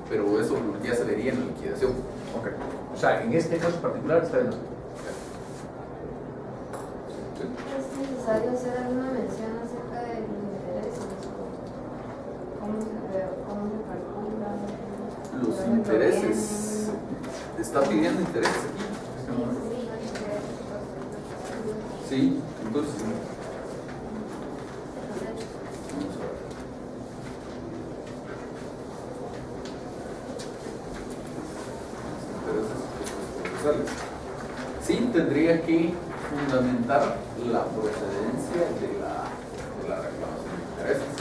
Pero eso ya se vería en la liquidación. Okay. O sea, en este caso particular está bien. ¿Es necesario hacer alguna mención acerca de los intereses? ¿Cómo se calcula? Los intereses, está pidiendo intereses aquí. Sí, entonces vamos a ver. Intereses procesales. Sí, tendría que fundamentar la procedencia de la reclamación de intereses.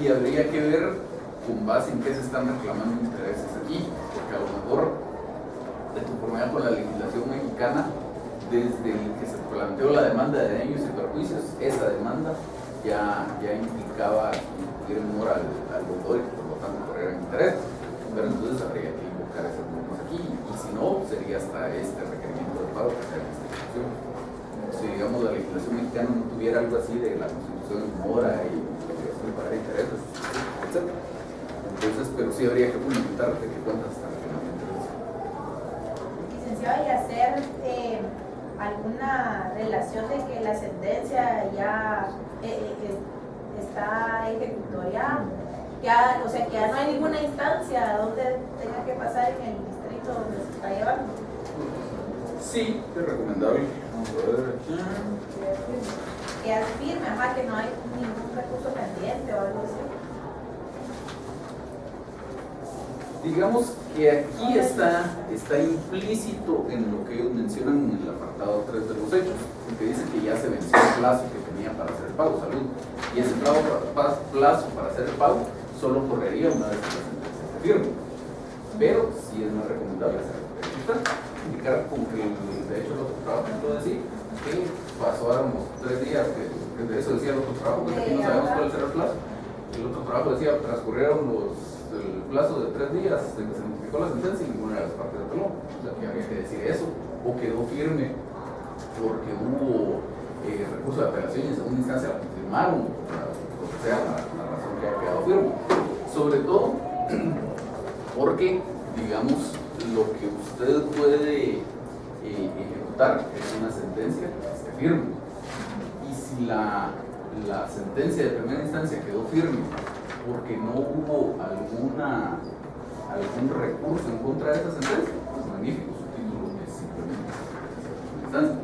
Y habría que ver con base en qué se están reclamando intereses aquí, porque a lo mejor, de conformidad con la legislación mexicana, desde el que se planteó la demanda de daños y perjuicios, esa demanda ya implicaba incluir en mora al deudor y que por lo tanto corrieran intereses. Pero entonces habría que invocar esas normas aquí, y si no, sería hasta este requerimiento de pago que sea en esta institución. Si, digamos, la legislación mexicana no tuviera algo así de la constitución en mora y obligación de pagar intereses, etc. Entonces, pero sí habría que fundamentar de qué cuentas están reclamando intereses. Licenciado, ¿y hacer alguna relación de que la sentencia ya está ejecutoriada? Ya, o sea, que ya no hay ninguna instancia donde tenga que pasar en el distrito donde se está llevando. Sí, es recomendable. Vamos a ver aquí. Que es firme, ajá, que no hay ningún recurso pendiente o algo así. Digamos que aquí está implícito en lo que ellos mencionan en el apartado 3 de los hechos, porque dice que ya se venció el plazo que tenía para hacer el pago, salud. Y ese plazo para hacer el pago solo correría una vez que la sentencia se firme. Pero sí es más recomendable hacerlo. de hecho el otro trabajo lo decía, que pasáramos 3 días, que de eso decía el otro trabajo, porque aquí no sabemos cuál será el plazo. El otro trabajo decía, transcurrieron el plazo de 3 días de que se notificó la sentencia y ninguna de las partes apeló. O sea, que había que decir eso, o quedó firme porque hubo recurso de apelación y en segunda instancia la confirmaron, o sea, la razón que haya quedado firme. Sobre todo porque, digamos, lo que usted puede ejecutar es una sentencia que esté firme. Y si la sentencia de primera instancia quedó firme porque no hubo algún recurso en contra de esa sentencia, pues magnífico, su título es simplemente segunda instancia.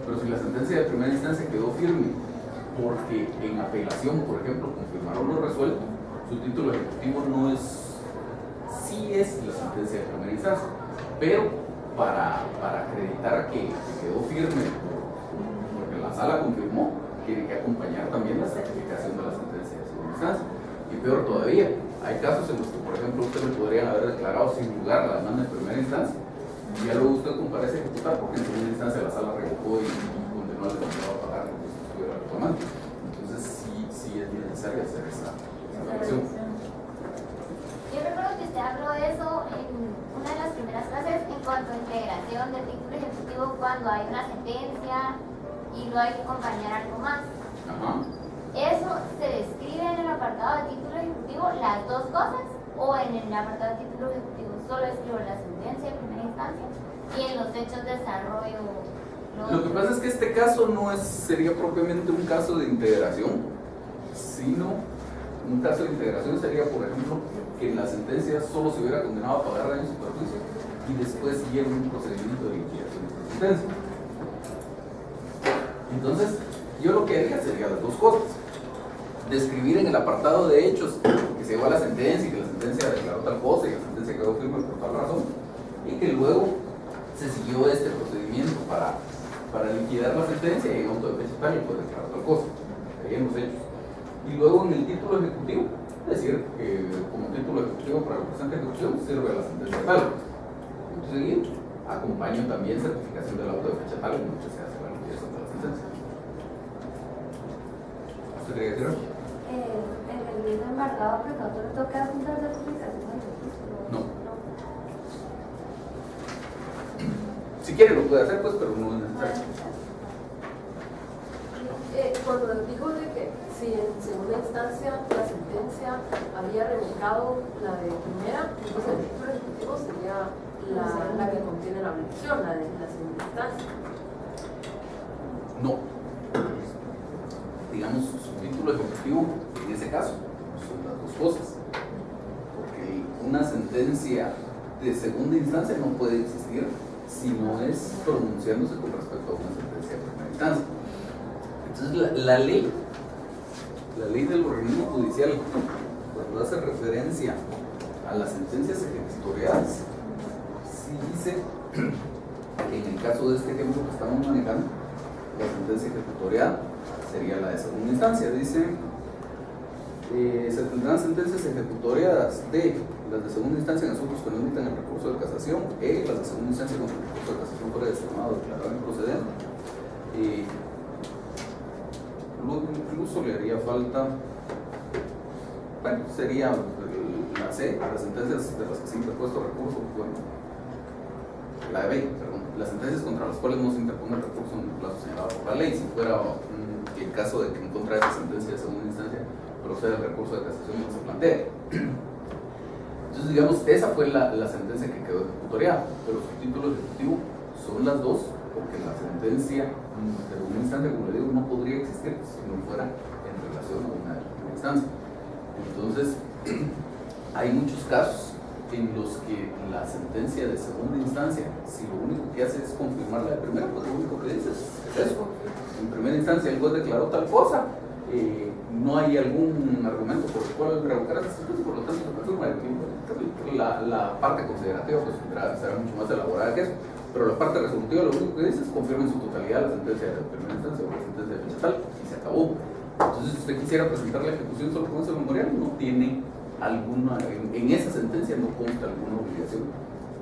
Pero si la sentencia de primera instancia quedó firme porque en apelación, por ejemplo, confirmaron lo resuelto, su título ejecutivo no es, sí es la sentencia de primera instancia, pero para acreditar que quedó firme porque la sala confirmó, tiene que acompañar también la certificación de la sentencia de segunda instancia. Y peor todavía, hay casos en los que, por ejemplo, usted le podrían haber declarado sin lugar la demanda de primera instancia y ya luego usted comparece a ejecutar porque en segunda instancia la sala revocó y condenó al demandado a pagar lo que estuviera reclamando. Entonces sí es necesario hacer esa revisión. Yo recuerdo que usted habló de eso en una de las primeras clases en cuanto a integración del título ejecutivo cuando hay una sentencia y no hay que acompañar algo más. Ajá. ¿Eso se describe en el apartado de título ejecutivo, las dos cosas? ¿O en el apartado de título ejecutivo solo escribo la sentencia de primera instancia y en los hechos de desarrollo? Lo que pasa es que este caso no sería propiamente un caso de integración, sino un caso de integración sería, por ejemplo, que en la sentencia solo se hubiera condenado a pagar daños y perjuicios y después siguiera un procedimiento de liquidación de esta sentencia. Entonces, yo lo que haría sería las dos cosas. Describir en el apartado de hechos que se llegó a la sentencia y que la sentencia declaró tal cosa y la sentencia quedó firme por tal razón y que luego se siguió este procedimiento para liquidar la sentencia y en auto de fecha tal y puede declarar tal cosa. Serían los hechos. Y luego en el título ejecutivo, decir que como título ejecutivo para la presente ejecución sirve la sentencia tal. Entonces, acompaño también certificación del auto de fecha tal en que se hace la liquidación de la sentencia. ¿Usted quería decir algo? En el mismo embargado precautorio toca juntar certificación del registro. No. Si quiere lo puede hacer, pues, pero no es necesario. Cuando digo de que si en segunda instancia la sentencia había revocado la de primera, entonces el título ejecutivo sería la que contiene la obligación, la de la segunda instancia. No. Digamos, su título ejecutivo, en ese caso, son las dos cosas. Porque una sentencia de segunda instancia no puede existir si no es pronunciándose con respecto a una sentencia de primera instancia. Entonces, la ley del organismo judicial, cuando hace referencia a las sentencias ejecutoriadas, sí dice que en el caso de este ejemplo que estamos manejando, la sentencia ejecutoriada sería la de segunda instancia. Dice, se tendrán sentencias ejecutoriadas de las de segunda instancia en asuntos que no admitan el recurso de casación, las de segunda instancia con el recurso de casación fuera desestimado declarado improcedente. Luego incluso le haría falta, bueno, sería la C, las sentencias de las que se ha interpuesto recurso, bueno, la de B, perdón, las sentencias contra las cuales no se interpone el recurso en el plazo señalado por la ley. Si fuera el caso de que en contra de esa sentencia de segunda instancia procede el recurso de casación, no se plantea. Entonces, digamos, esa fue la sentencia que quedó ejecutoriada, pero su título ejecutivo son las dos, porque la sentencia de segunda instancia, como le digo, no podría existir si no fuera en relación a una de primera instancia. Entonces, hay muchos casos en los que la sentencia de segunda instancia, si lo único que hace es confirmar la de primera, pues lo único que dice es eso. En primera instancia el juez declaró tal cosa, no hay algún argumento por el cual revocar esa sentencia, por lo tanto se confirma. La parte considerativa pues será mucho más elaborada que eso, pero la parte resolutiva lo único que dice es confirma en su totalidad la sentencia de primera instancia o la sentencia de fecha tal y se acabó. Entonces, si usted quisiera presentar la ejecución solo con ese memorial, no tiene alguna, en esa sentencia no consta alguna obligación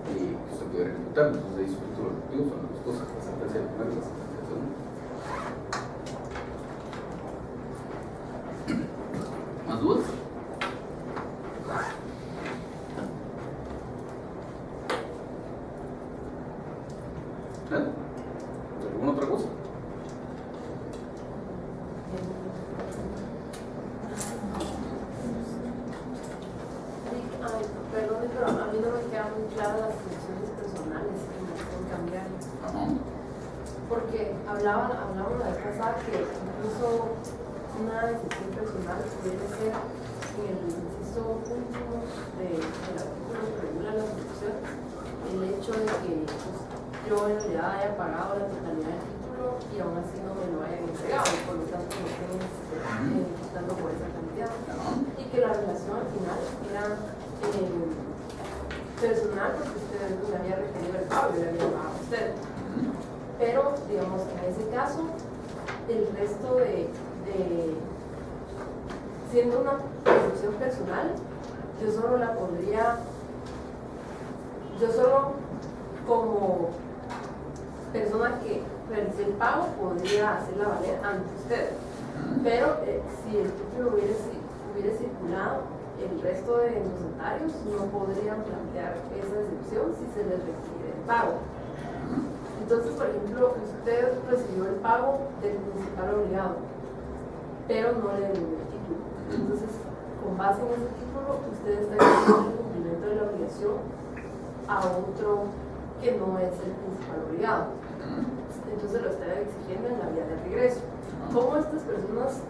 que usted pudiera ejecutar. Entonces ahí su título ejecutivo son las dos cosas, la sentencia de primero y la sentencia de segundo. ¿Más dudas? ¿Alguna otra cosa? Ay, perdón, pero a mí no me quedan muy claras las funciones personales que me pueden cambiar. Porque hablábamos la vez pasada que incluso una decisión personal puede ser en el inciso último del artículo que regula las funciones, el hecho de que pues, yo en realidad haya pagado la totalidad del título y aún así no me lo hayan entregado, y por lo tanto no estén ejecutando por esa cantidad. Y que la relación al final era personal porque usted me había referido el pago y le había pagado a usted. Pero, digamos, en ese caso, el resto siendo una resolución personal, yo solo como persona que realicé el pago podría hacerla valer ante usted. Pero si el título hubiera circulado, el resto de endosanatarios no podrían plantear esa excepción si se les requiere el pago. Entonces, por ejemplo, usted recibió el pago del principal obligado, pero no le devolvió el título. Entonces, con base en ese título, usted está haciendo el cumplimiento de la obligación a otro que no es el principal obligado. Entonces, lo está exigiendo en la vía de regreso. ¿Cómo estas personas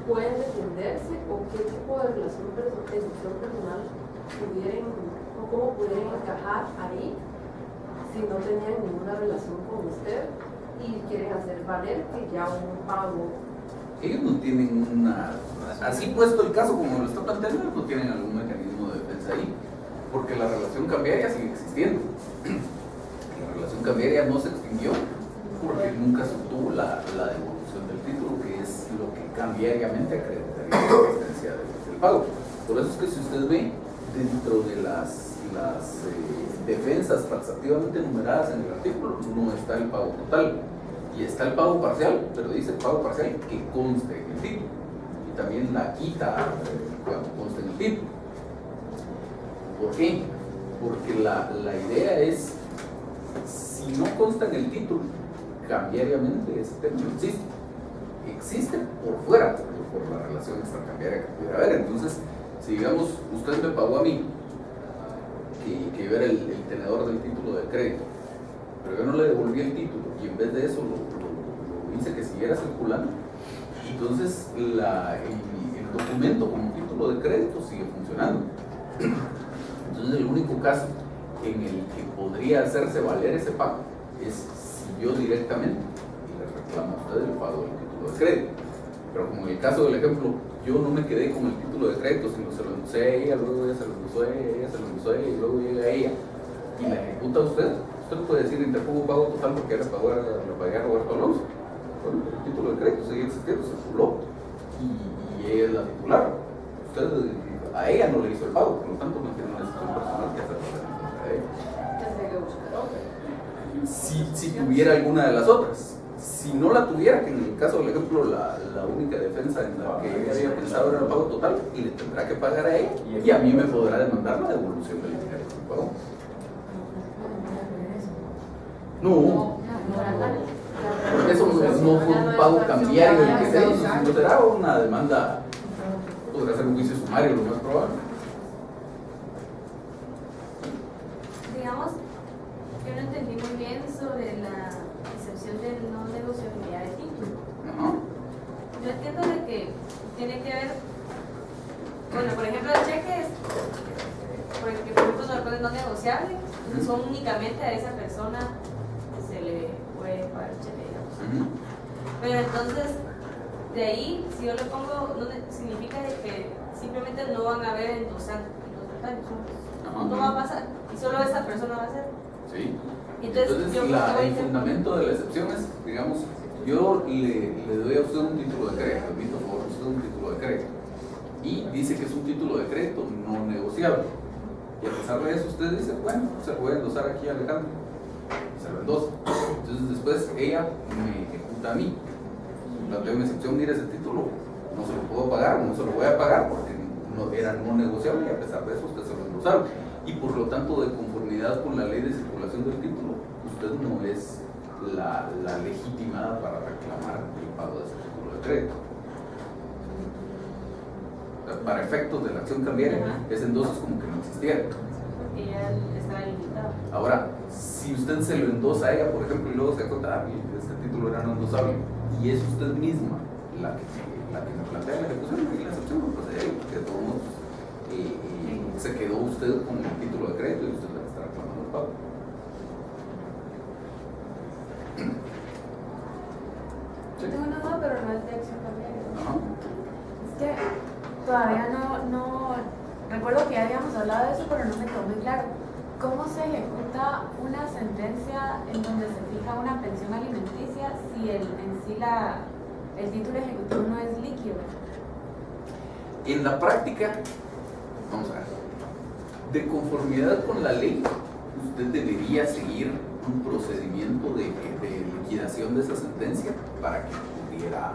pueden defenderse o qué tipo de excepción personal o cómo pudieran encajar ahí si no tenían ninguna relación con usted y quieren hacer valer que ya un pago? Ellos no tienen así puesto el caso como lo está planteando, no tienen algún mecanismo de defensa ahí, porque la relación cambiaria sigue existiendo. La relación cambiaria no se extinguió porque nunca se obtuvo la devolución del título, que es lo que cambiariamente acreditaría la existencia del pago. Por eso es que si usted ve dentro de las defensas taxativamente numeradas en el artículo, no está el pago total y está el pago parcial, pero dice el pago parcial que conste en el título y también la quita cuando conste en el título. ¿Por qué? Porque la idea es, si no consta en el título, cambiariamente ese tema no existe. Existe por fuera, por la relación extracambiaria que pudiera haber. Entonces, si digamos, usted me pagó a mí que yo era el tenedor del título de crédito, pero yo no le devolví el título y en vez de eso lo hice que siguiera circulando, entonces el documento como título de crédito sigue funcionando. Entonces el único caso en el que podría hacerse valer ese pago es si yo directamente le reclamo a usted el pago del título de crédito. Pero como en el caso del ejemplo, yo no me quedé con el título de crédito, sino se lo endosé a ella, luego ella se lo endosó a ella, se lo endosó a ella y luego llega ella y la ejecuta usted. Usted puede decir, interpongo un pago total porque le pagué a Roberto Alonso. Bueno, el título de crédito sigue existiendo, circuló y ella es la titular. Usted a ella no le hizo el pago, por lo tanto no tiene una decisión personal que hacer a ella. Si tuviera alguna de las otras. Si no la tuviera, que en el caso del ejemplo la única defensa en la que ella había pensado era el pago total, y le tendrá que pagar a ella y a mí me podrá demandar la devolución del dinero que pagó. No, eso no fue un pago cambiario el que se hizo, sino será una demanda, podrá ser un juicio sumario lo más probable. Digamos, yo no entendí muy bien sobre la excepción de no negociabilidad de título. Yo entiendo de que tiene que ver, bueno, por ejemplo, el cheque es, porque por ejemplo los acuerdos no negociables son únicamente a esa persona que se le puede pagar el cheque, digamos. Pero entonces, de ahí, si yo le pongo, no significa de que simplemente no van a haber endosantes, no va a pasar, y solo esa persona va a hacer. Sí. Entonces el fundamento de la excepción es, digamos, yo le doy a usted un título de crédito, admito por usted un título de crédito, y dice que es un título de crédito no negociable. Y a pesar de eso, usted dice, bueno, se lo voy a endosar aquí a Alejandro. Se lo endosa. Entonces después ella me ejecuta a mí. Planteo mi excepción, mire ese título, no se lo puedo pagar, no se lo voy a pagar porque no, era no negociable y a pesar de eso usted se lo endosaron. Y por lo tanto, de conformidad con la ley de circulación del título, usted no es la legitimada para reclamar el pago de ese título de crédito. Para efectos de la acción cambiaria, ese endoso es como que no existiera. Porque ya está limitado. Ahora, si usted se lo endosa a ella, por ejemplo, y luego se da cuenta, este título era no endosable, y es usted misma la que me plantea la ejecución y la excepción no procede, porque de todos modos se quedó usted con el título de crédito y usted le está reclamando el pago. Yo tengo una duda, pero no es de acción cambiaria. Ajá. Es que todavía no recuerdo que ya habíamos hablado de eso, pero no me quedó muy claro. ¿Cómo se ejecuta una sentencia en donde se fija una pensión alimenticia si el título ejecutivo no es líquido? En la práctica, vamos a ver, de conformidad con la ley, usted debería seguir un procedimiento de liquidación de esa sentencia para que pudiera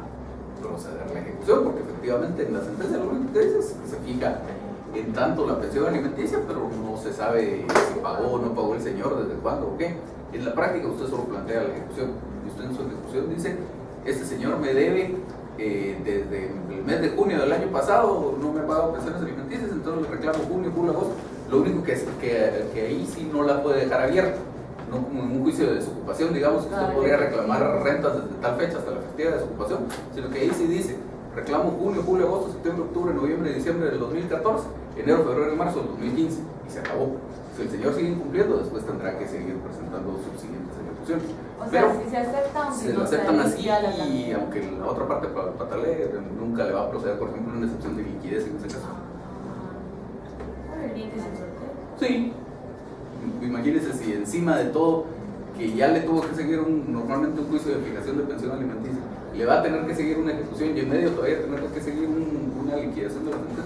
proceder la ejecución, porque efectivamente en la sentencia lo único que dice es que se fija en tanto la pensión alimenticia, pero no se sabe si pagó o no pagó el señor, desde cuándo o qué. En la práctica usted solo plantea la ejecución y usted en su ejecución dice, este señor me debe desde el mes de junio del año pasado, no me ha pagado pensiones alimenticias, entonces le reclamo junio, julio, agosto. Lo único que es que ahí sí no la puede dejar abierta, no como en un juicio de desocupación, digamos, que usted podría reclamar rentas desde tal fecha hasta la efectiva desocupación, sino que ahí sí dice, reclamo junio, julio, agosto, septiembre, octubre, noviembre, diciembre del 2014, enero, febrero y marzo del 2015, y se acabó. Si el señor sigue incumpliendo, después tendrá que seguir presentando subsiguientes ejecuciones. O Pero sea, si se acepta, se lo aceptan así, y aunque la otra parte patalee, nunca le va a proceder, por ejemplo, una excepción de liquidez en ese caso. Por el bien que se sortea. Sí. Imagínese si encima de todo, que ya le tuvo que seguir normalmente un juicio de fijación de pensión alimenticia, le va a tener que seguir una ejecución y en medio todavía tener que seguir una liquidación de la sentencia.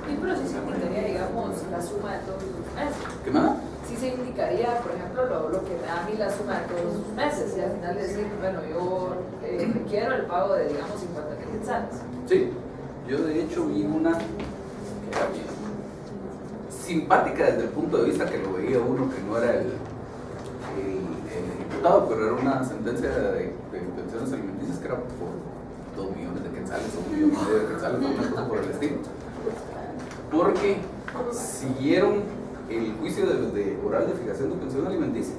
Sí, pero sí se indicaría, digamos, la suma de todos los meses. ¿Qué más? Sí se indicaría, por ejemplo, lo que me da a mí la suma de todos los meses y al final decir, bueno, yo requiero el pago de, digamos, 50.000 quetzales. Sí, yo de hecho vi una que era bien simpática desde el punto de vista que lo veía uno que no era el ejecutado, pero era una sentencia de pensiones alimenticias que era por 2 millones de quetzales o 1,5 millones de quetzales o una cosa por el estilo. Porque siguieron el juicio de oral de fijación de pensión alimenticia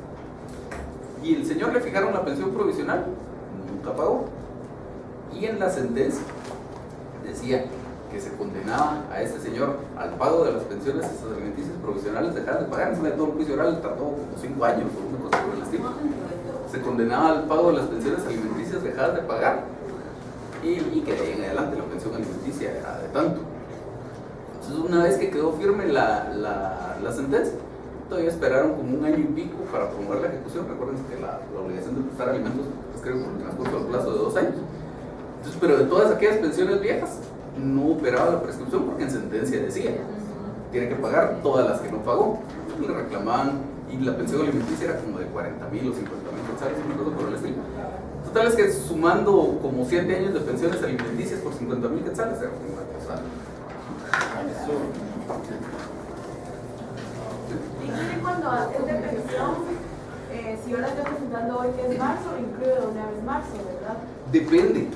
y el señor le fijaron la pensión provisional, nunca pagó, y en la sentencia decía que se condenaba a este señor al pago de las pensiones alimenticias provisionales, dejar de pagar. Encima de todo el juicio oral tardó como 5 años o una cosa por el estilo. Se condenaba al pago de las pensiones alimenticias dejadas de pagar y que de ahí en adelante la pensión alimenticia era de tanto. Entonces, una vez que quedó firme la sentencia, todavía esperaron como 1 año y pico para promover la ejecución. Recuerden que la obligación de prestar alimentos es creo por el transcurso del plazo de 2 años. Entonces, pero de todas aquellas pensiones viejas no operaba la prescripción porque en sentencia decía tiene que pagar todas las que no pagó. Entonces, le reclamaban y la pensión alimenticia era como de 40.000 o 50.000 quetzales, una cosa por el estilo. Total es que sumando como 7 años de pensiones alimenticias por 50.000 quetzales era como una cosa. Incluye cuando es de pensión, si yo la estoy presentando hoy que es marzo, incluye de una vez marzo, ¿verdad? Depende.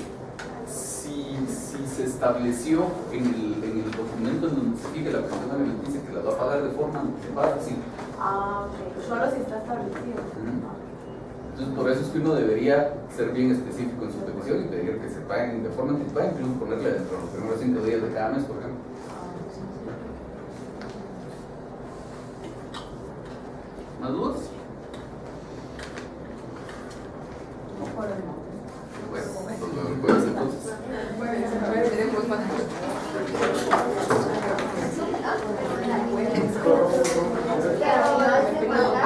Si se estableció en el documento en donde se fija la pensión alimenticia que la va a pagar de forma anticipada, sí. Ah, ok. Solo si está establecido. Entonces, por eso es que uno debería ser bien específico en su petición y pedir que se paguen de forma anticipada, incluso ponerle dentro de los primeros 5 días de cada mes, por ejemplo. ¿Más dudas? No por el momento. Pues, nos vemos el jueves entonces. Bueno, tenemos más.